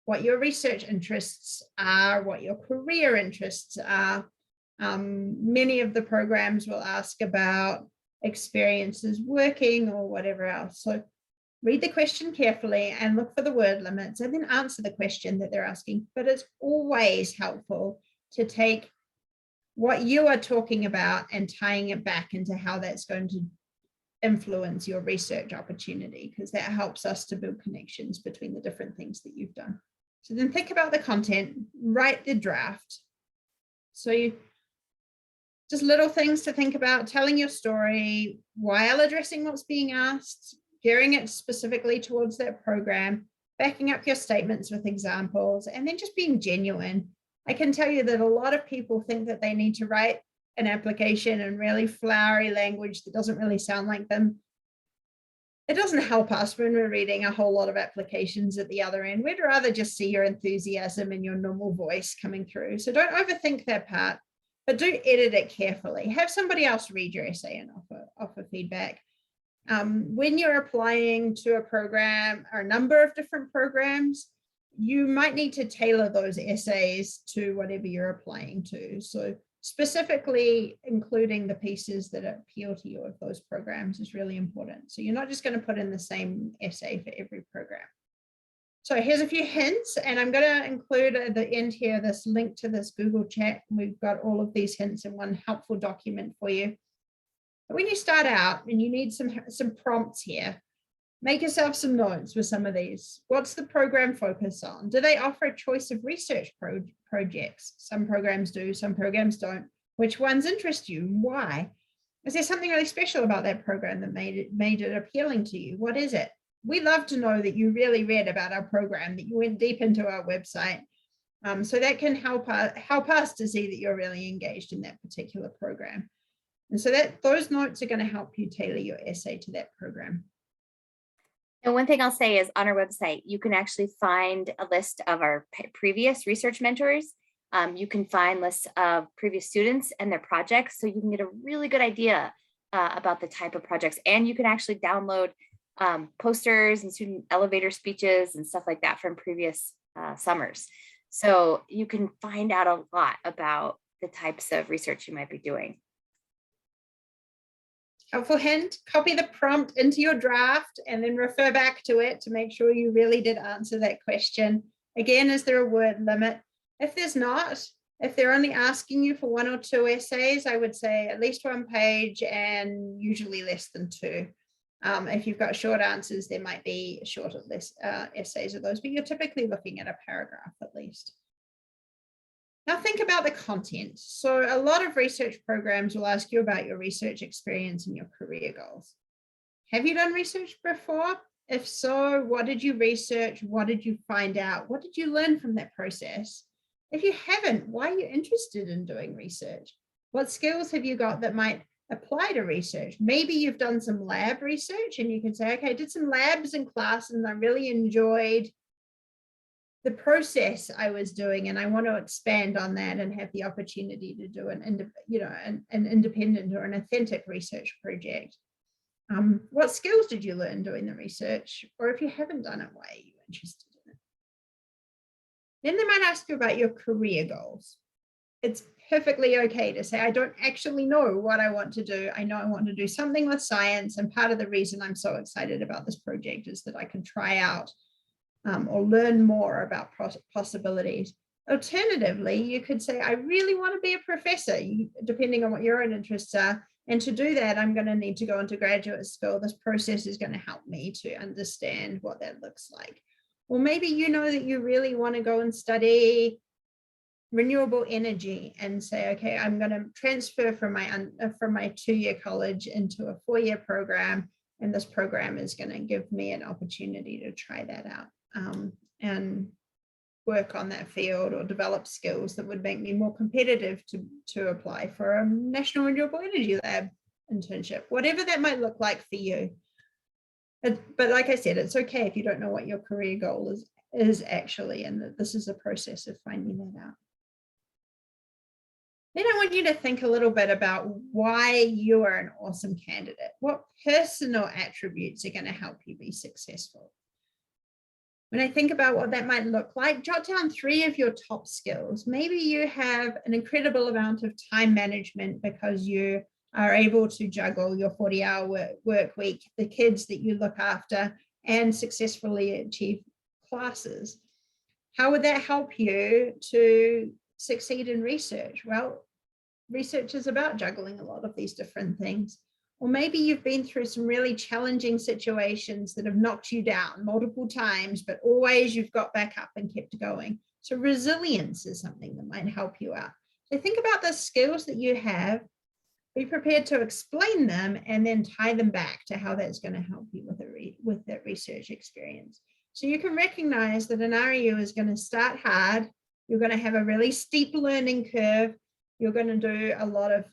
what your research interests are, what your career interests are. Many of the programs will ask about experiences working or whatever else. So read the question carefully and look for the word limits, and then answer the question that they're asking. But it's always helpful to take what you are talking about and tying it back into how that's going to influence your research opportunity, because that helps us to build connections between the different things that you've done. So then think about the content, write the draft. So you just little things to think about: telling your story while addressing what's being asked, gearing it specifically towards that program, backing up your statements with examples, and then just being genuine. I can tell you that a lot of people think that they need to write an application in really flowery language that doesn't really sound like them. It doesn't help us when we're reading a whole lot of applications at the other end. We'd rather just see your enthusiasm and your normal voice coming through. So don't overthink that part, but do edit it carefully. Have somebody else read your essay and offer feedback. When you're applying to a program or a number of different programs, you might need to tailor those essays to whatever you're applying to. So specifically including the pieces that appeal to you of those programs is really important. So you're not just going to put in the same essay for every program. So here's a few hints, and I'm going to include at the end here this link to this Google chat. We've got all of these hints in one helpful document for you. But when you start out and you need some prompts here, make yourself some notes with some of these. What's the program focus on? Do they offer a choice of research projects? Some programs do, some programs don't. Which ones interest you? Why? Is there something really special about that program that made it appealing to you? What is it? We love to know that you really read about our program, that you went deep into our website. So that can help us to see that you're really engaged in that particular program. And so those notes are going to help you tailor your essay to that program. And one thing I'll say is on our website, you can actually find a list of our previous research mentors. You can find lists of previous students and their projects, so you can get a really good idea about the type of projects. And you can actually download posters and student elevator speeches and stuff like that from previous summers. So you can find out a lot about the types of research you might be doing. Helpful hint, copy the prompt into your draft and then refer back to it to make sure you really did answer that question. Again, is there a word limit? If there's not, if they're only asking you for 1 or 2 essays, I would say at least 1 page and usually less than 2. If you've got short answers, there might be shorter essays of those, but you're typically looking at a paragraph at least. Now think about the content. So a lot of research programs will ask you about your research experience and your career goals. Have you done research before? If so, what did you research? What did you find out? What did you learn from that process? If you haven't, why are you interested in doing research? What skills have you got that might apply to research? Maybe you've done some lab research and you can say, okay, I did some labs in class and I really enjoyed the process I was doing, and I want to expand on that and have the opportunity to do an independent or an authentic research project. What skills did you learn doing the research? Or if you haven't done it, why are you interested in it? Then they might ask you about your career goals. It's perfectly okay to say, I don't actually know what I want to do. I know I want to do something with science, and part of the reason I'm so excited about this project is that I can try out or learn more about possibilities. Alternatively, you could say, I really want to be a professor, depending on what your own interests are. And to do that, I'm going to need to go into graduate school. This process is going to help me to understand what that looks like. Or maybe you know that you really want to go and study renewable energy and say, okay, I'm going to transfer from my 2-year college into a 4-year program. And this program is going to give me an opportunity to try that out. And work on that field or develop skills that would make me more competitive to apply for a National Renewable Energy Lab internship, whatever that might look like for you. But like I said, it's okay if you don't know what your career goal is actually, and that this is a process of finding that out. Then I want you to think a little bit about why you are an awesome candidate. What personal attributes are going to help you be successful? When I think about what that might look like, jot down 3 of your top skills. Maybe you have an incredible amount of time management because you are able to juggle your 40-hour work week, the kids that you look after, and successfully achieve classes. How would that help you to succeed in research? Well, research is about juggling a lot of these different things. Or maybe you've been through some really challenging situations that have knocked you down multiple times, but always you've got back up and kept going. So resilience is something that might help you out. So think about the skills that you have, be prepared to explain them, and then tie them back to how that's going to help you with that research experience. So you can recognize that an REU is going to start hard. You're going to have a really steep learning curve. You're going to do a lot of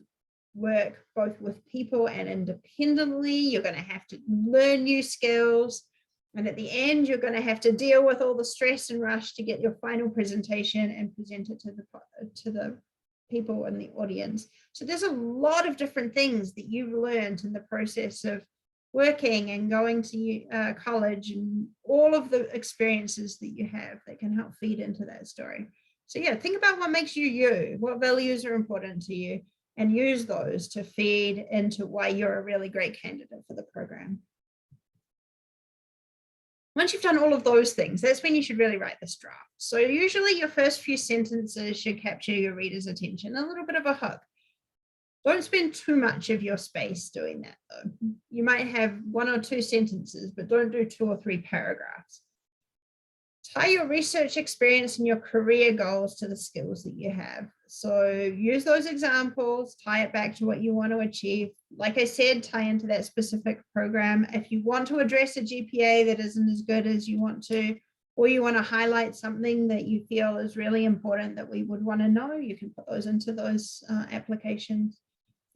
work both with people and independently. You're going to have to learn new skills. And at the end, you're going to have to deal with all the stress and rush to get your final presentation and present it to the people in the audience. So there's a lot of different things that you've learned in the process of working and going to college and all of the experiences that you have that can help feed into that story. So yeah, think about what makes you you, what values are important to you, and use those to feed into why you're a really great candidate for the program. Once you've done all of those things, that's when you should really write this draft. So usually your first few sentences should capture your reader's attention, a little bit of a hook. Don't spend too much of your space doing that though. You might have 1 or 2 sentences, but don't do 2 or 3 paragraphs. Tie your research experience and your career goals to the skills that you have. So use those examples, tie it back to what you want to achieve. Like I said, tie into that specific program. If you want to address a GPA that isn't as good as you want to, or you want to highlight something that you feel is really important that we would want to know, you can put those into those applications.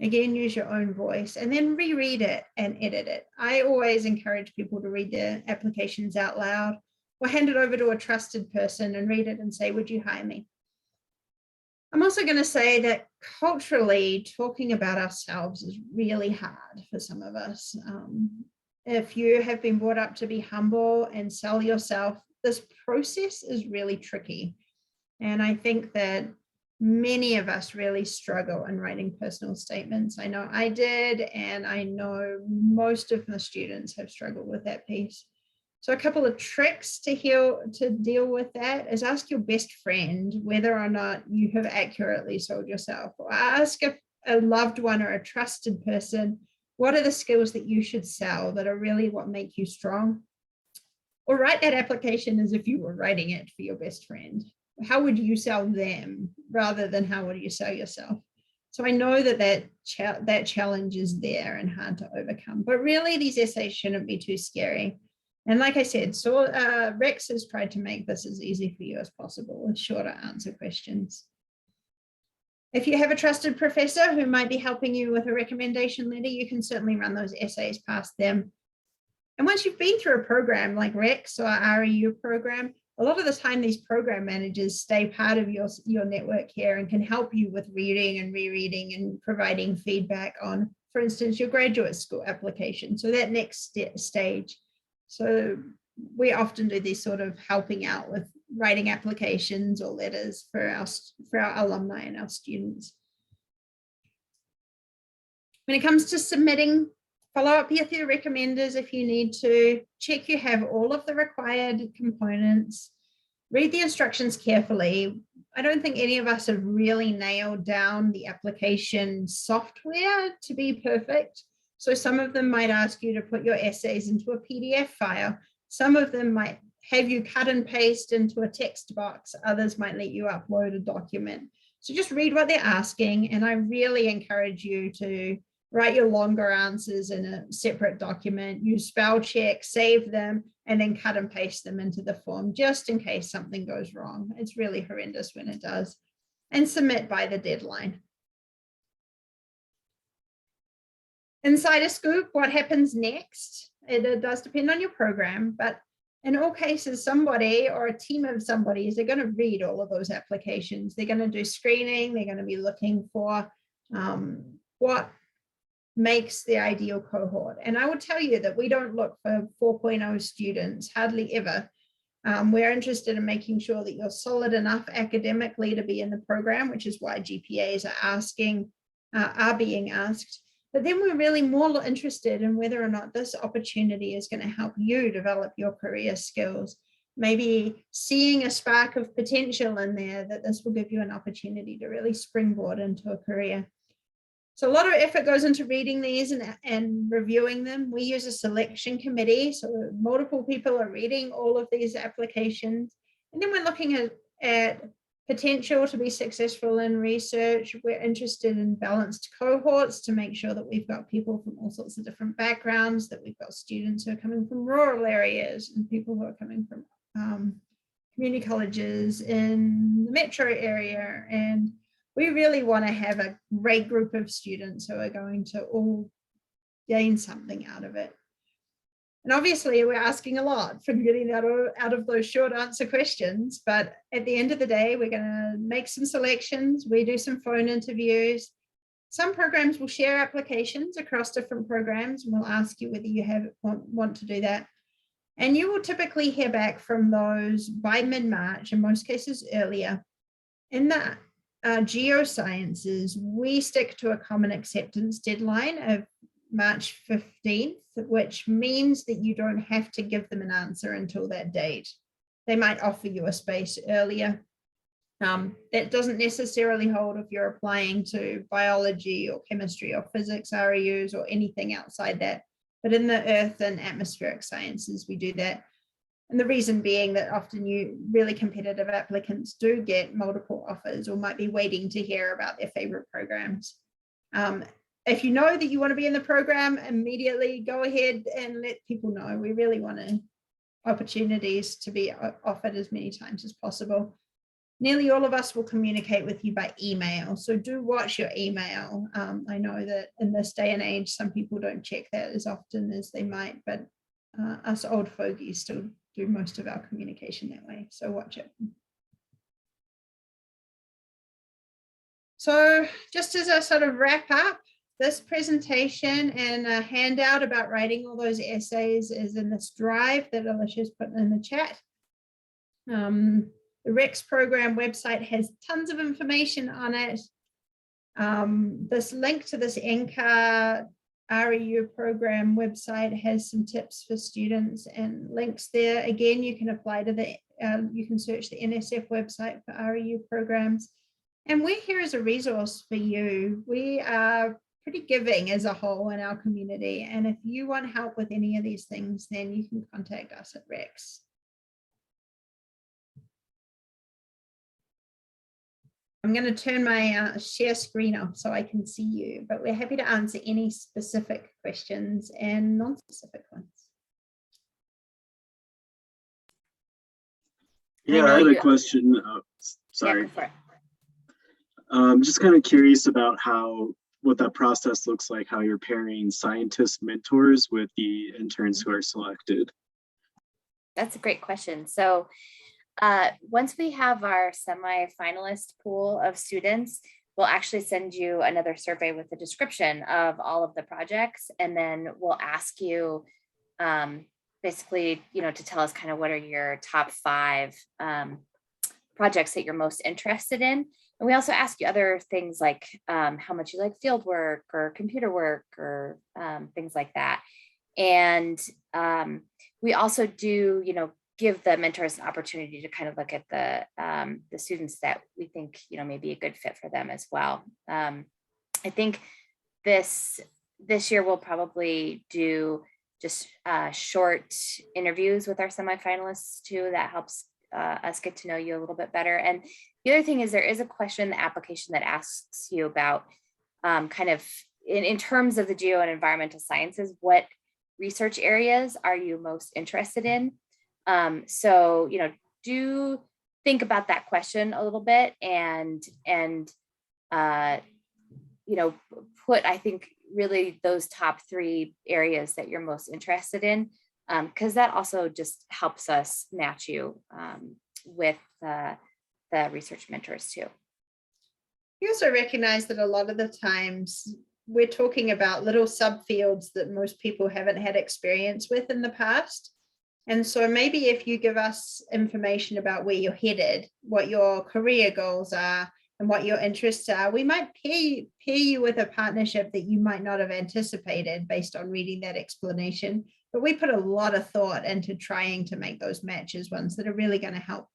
Again, use your own voice and then reread it and edit it. I always encourage people to read their applications out loud or hand it over to a trusted person and read it and say, would you hire me? I'm also going to say that culturally, talking about ourselves is really hard for some of us. If you have been brought up to be humble and sell yourself, this process is really tricky. And I think that many of us really struggle in writing personal statements. I know I did, and I know most of the students have struggled with that piece. So a couple of tricks to deal with that is ask your best friend whether or not you have accurately sold yourself, or ask a loved one or a trusted person, what are the skills that you should sell that are really what make you strong? Or write that application as if you were writing it for your best friend. How would you sell them rather than how would you sell yourself? So I know that challenge is there and hard to overcome, but really these essays shouldn't be too scary. And like I said, so Rex has tried to make this as easy for you as possible with shorter answer questions. If you have a trusted professor who might be helping you with a recommendation letter, you can certainly run those essays past them. And once you've been through a program like Rex or REU program, a lot of the time these program managers stay part of your network here and can help you with reading and rereading and providing feedback on, for instance, your graduate school application. So that next stage. So we often do this sort of helping out with writing applications or letters for our alumni and our students. When it comes to submitting, follow up with your recommenders if you need to. Check you have all of the required components. Read the instructions carefully. I don't think any of us have really nailed down the application software to be perfect. So some of them might ask you to put your essays into a PDF file. Some of them might have you cut and paste into a text box. Others might let you upload a document. So just read what they're asking. And I really encourage you to write your longer answers in a separate document, use spell check, save them, and then cut and paste them into the form just in case something goes wrong. It's really horrendous when it does. And submit by the deadline. Insider scoop, what happens next? It does depend on your program, but in all cases, somebody or a team of somebodies are going to read all of those applications. They're going to do screening. They're going to be looking for what makes the ideal cohort. And I will tell you that we don't look for 4.0 students, hardly ever. We're interested in making sure that you're solid enough academically to be in the program, which is why GPAs are being asked. But then we're really more interested in whether or not this opportunity is going to help you develop your career skills. Maybe seeing a spark of potential in there that this will give you an opportunity to really springboard into a career. So a lot of effort goes into reading these and reviewing them. We use a selection committee, so multiple people are reading all of these applications. And then we're looking at potential to be successful in research. We're interested in balanced cohorts to make sure that we've got people from all sorts of different backgrounds, that we've got students who are coming from rural areas and people who are coming from community colleges in the metro area. And we really want to have a great group of students who are going to all gain something out of it. And obviously we're asking a lot from getting out of those short answer questions, but at the end of the day, we're going to make some selections. We do some phone interviews. Some programs will share applications across different programs and will ask you whether you want to do that. And you will typically hear back from those by mid-March, in most cases earlier. In the geosciences, we stick to a common acceptance deadline of March 15th, which means that you don't have to give them an answer until that date. They might offer you a space earlier. That doesn't necessarily hold if you're applying to biology or chemistry or physics REUs or anything outside that. But in the earth and atmospheric sciences, we do that. And the reason being that often really competitive applicants do get multiple offers or might be waiting to hear about their favorite programs. If you know that you want to be in the program, immediately go ahead and let people know. We really want opportunities to be offered as many times as possible. Nearly all of us will communicate with you by email, so do watch your email. I know that in this day and age, some people don't check that as often as they might, but us old fogies still do most of our communication that way, so watch it. So just as a sort of wrap up, this presentation and a handout about writing all those essays is in this drive that Alicia's put in the chat. The REX program website has tons of information on it. This link to this NCAR REU program website has some tips for students and links there. Again, you can apply to you can search the NSF website for REU programs. And we're here as a resource for you. We are pretty giving as a whole in our community. And if you want help with any of these things, then you can contact us at REX. I'm going to turn my share screen off so I can see you, but we're happy to answer any specific questions and non-specific ones. Yeah, I had a question. Sorry. Just kind of curious about what that process looks like, how you're pairing scientist mentors with the interns who are selected. That's a great question. So once we have our semi-finalist pool of students, we'll actually send you another survey with a description of all of the projects. And then we'll ask you basically, to tell us kind of what are your top 5 projects that you're most interested in. And we also ask you other things like how much you like field work or computer work or things like that. And we also do, give the mentors an opportunity to kind of look at the students that we think, may be a good fit for them as well. I think this year we'll probably do just short interviews with our semifinalists too. That helps us get to know you a little bit better. And the other thing is there is a question in the application that asks you about kind of in terms of the geo and environmental sciences, what research areas are you most interested in? So, do think about that question a little bit and put, I think, really those top 3 areas that you're most interested in, because that also just helps us match you with the research mentors too. You also recognize that a lot of the times we're talking about little subfields that most people haven't had experience with in the past. And so maybe if you give us information about where you're headed, what your career goals are, and what your interests are, we might pair you with a partnership that you might not have anticipated based on reading that explanation. But we put a lot of thought into trying to make those matches ones that are really going to help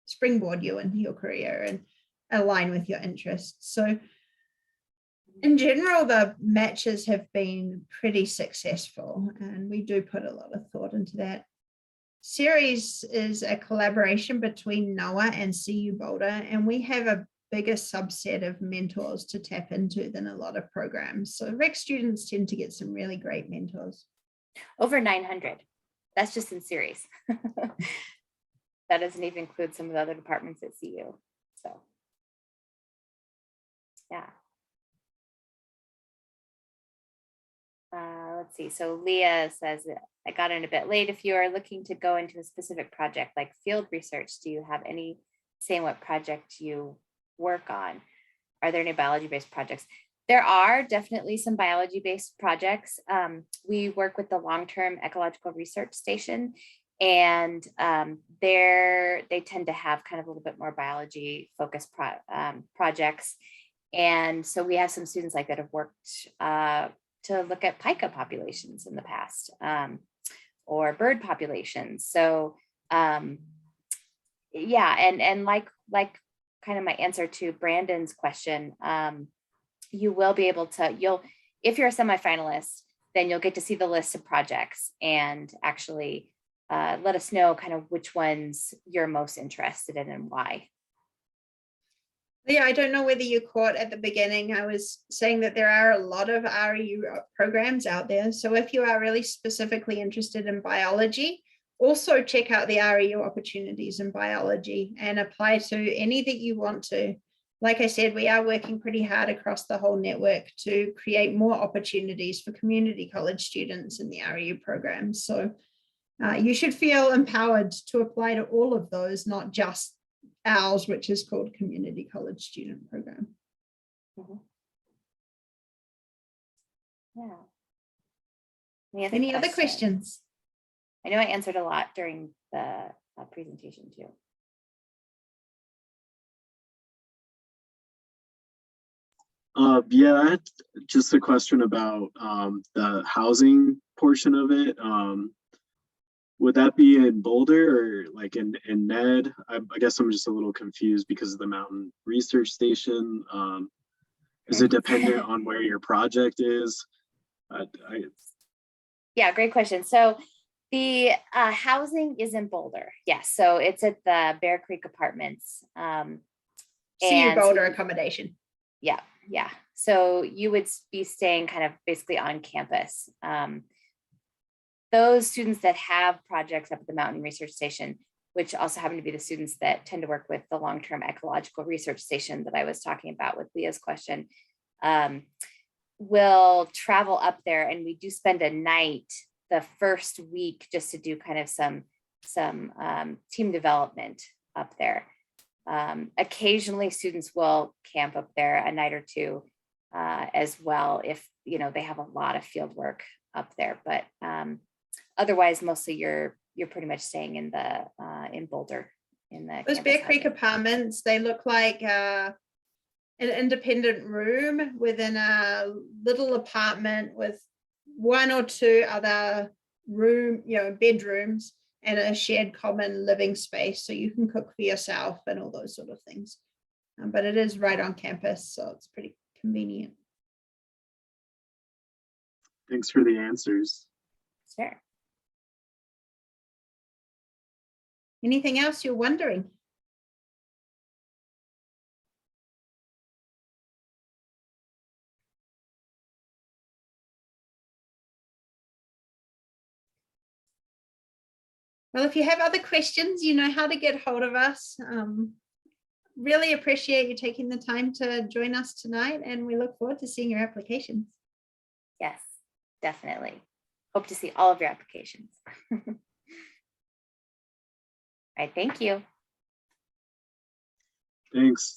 springboard you into your career and align with your interests. So in general, the matches have been pretty successful, and we do put a lot of thought into that. Series is a collaboration between NOAA and CU Boulder, and we have a bigger subset of mentors to tap into than a lot of programs. So REC students tend to get some really great mentors. Over 900. That's just in series. That doesn't even include some of the other departments at CU. So, yeah. Let's see. So Leah says, I got in a bit late. If you are looking to go into a specific project like field research, do you have any say in what project you work on? Are there any biology-based projects? There are definitely some biology-based projects. We work with the long-term ecological research station, and they tend to have kind of a little bit more biology-focused projects. And so we have some students like that have worked to look at pika populations in the past, or bird populations. So yeah, and like kind of my answer to Brandon's question, you will be able to, if you're a semifinalist, then you'll get to see the list of projects and actually let us know kind of which ones you're most interested in and why. Yeah, I don't know whether you caught at the beginning, I was saying that there are a lot of REU programs out there. So if you are really specifically interested in biology, also check out the REU opportunities in biology and apply to any that you want to. Like I said, we are working pretty hard across the whole network to create more opportunities for community college students in the REU programs. So you should feel empowered to apply to all of those, not just ours, which is called Community College Student Program. Mm-hmm. Yeah. Any other questions? I know I answered a lot during the presentation too. Yeah, I had just a question about the housing portion of it. Would that be in Boulder or like in Ned? I guess I'm just a little confused because of the mountain research station. Is it dependent on where your project is? Yeah, great question. So the housing is in Boulder. Yes, so it's at the Bear Creek Apartments. CU Boulder Accommodation. Yeah. So you would be staying kind of basically on campus. Those students that have projects up at the Mountain Research Station, which also happen to be the students that tend to work with the long-term ecological research station that I was talking about with Leah's question, will travel up there, and we do spend a night the first week just to do kind of some team development up there. Occasionally students will camp up there a night or two as well if they have a lot of field work up there, but otherwise mostly you're pretty much staying in Boulder in the those Bear Creek apartments. They look like an independent room within a little apartment with one or two other bedrooms and a shared common living space, so you can cook for yourself and all those sort of things. But it is right on campus, so it's pretty convenient. Thanks for the answers. Sure. Anything else you're wondering? Well, if you have other questions, you know how to get hold of us. Really appreciate you taking the time to join us tonight, and we look forward to seeing your applications. Yes, definitely. Hope to see all of your applications. All right, thank you. Thanks.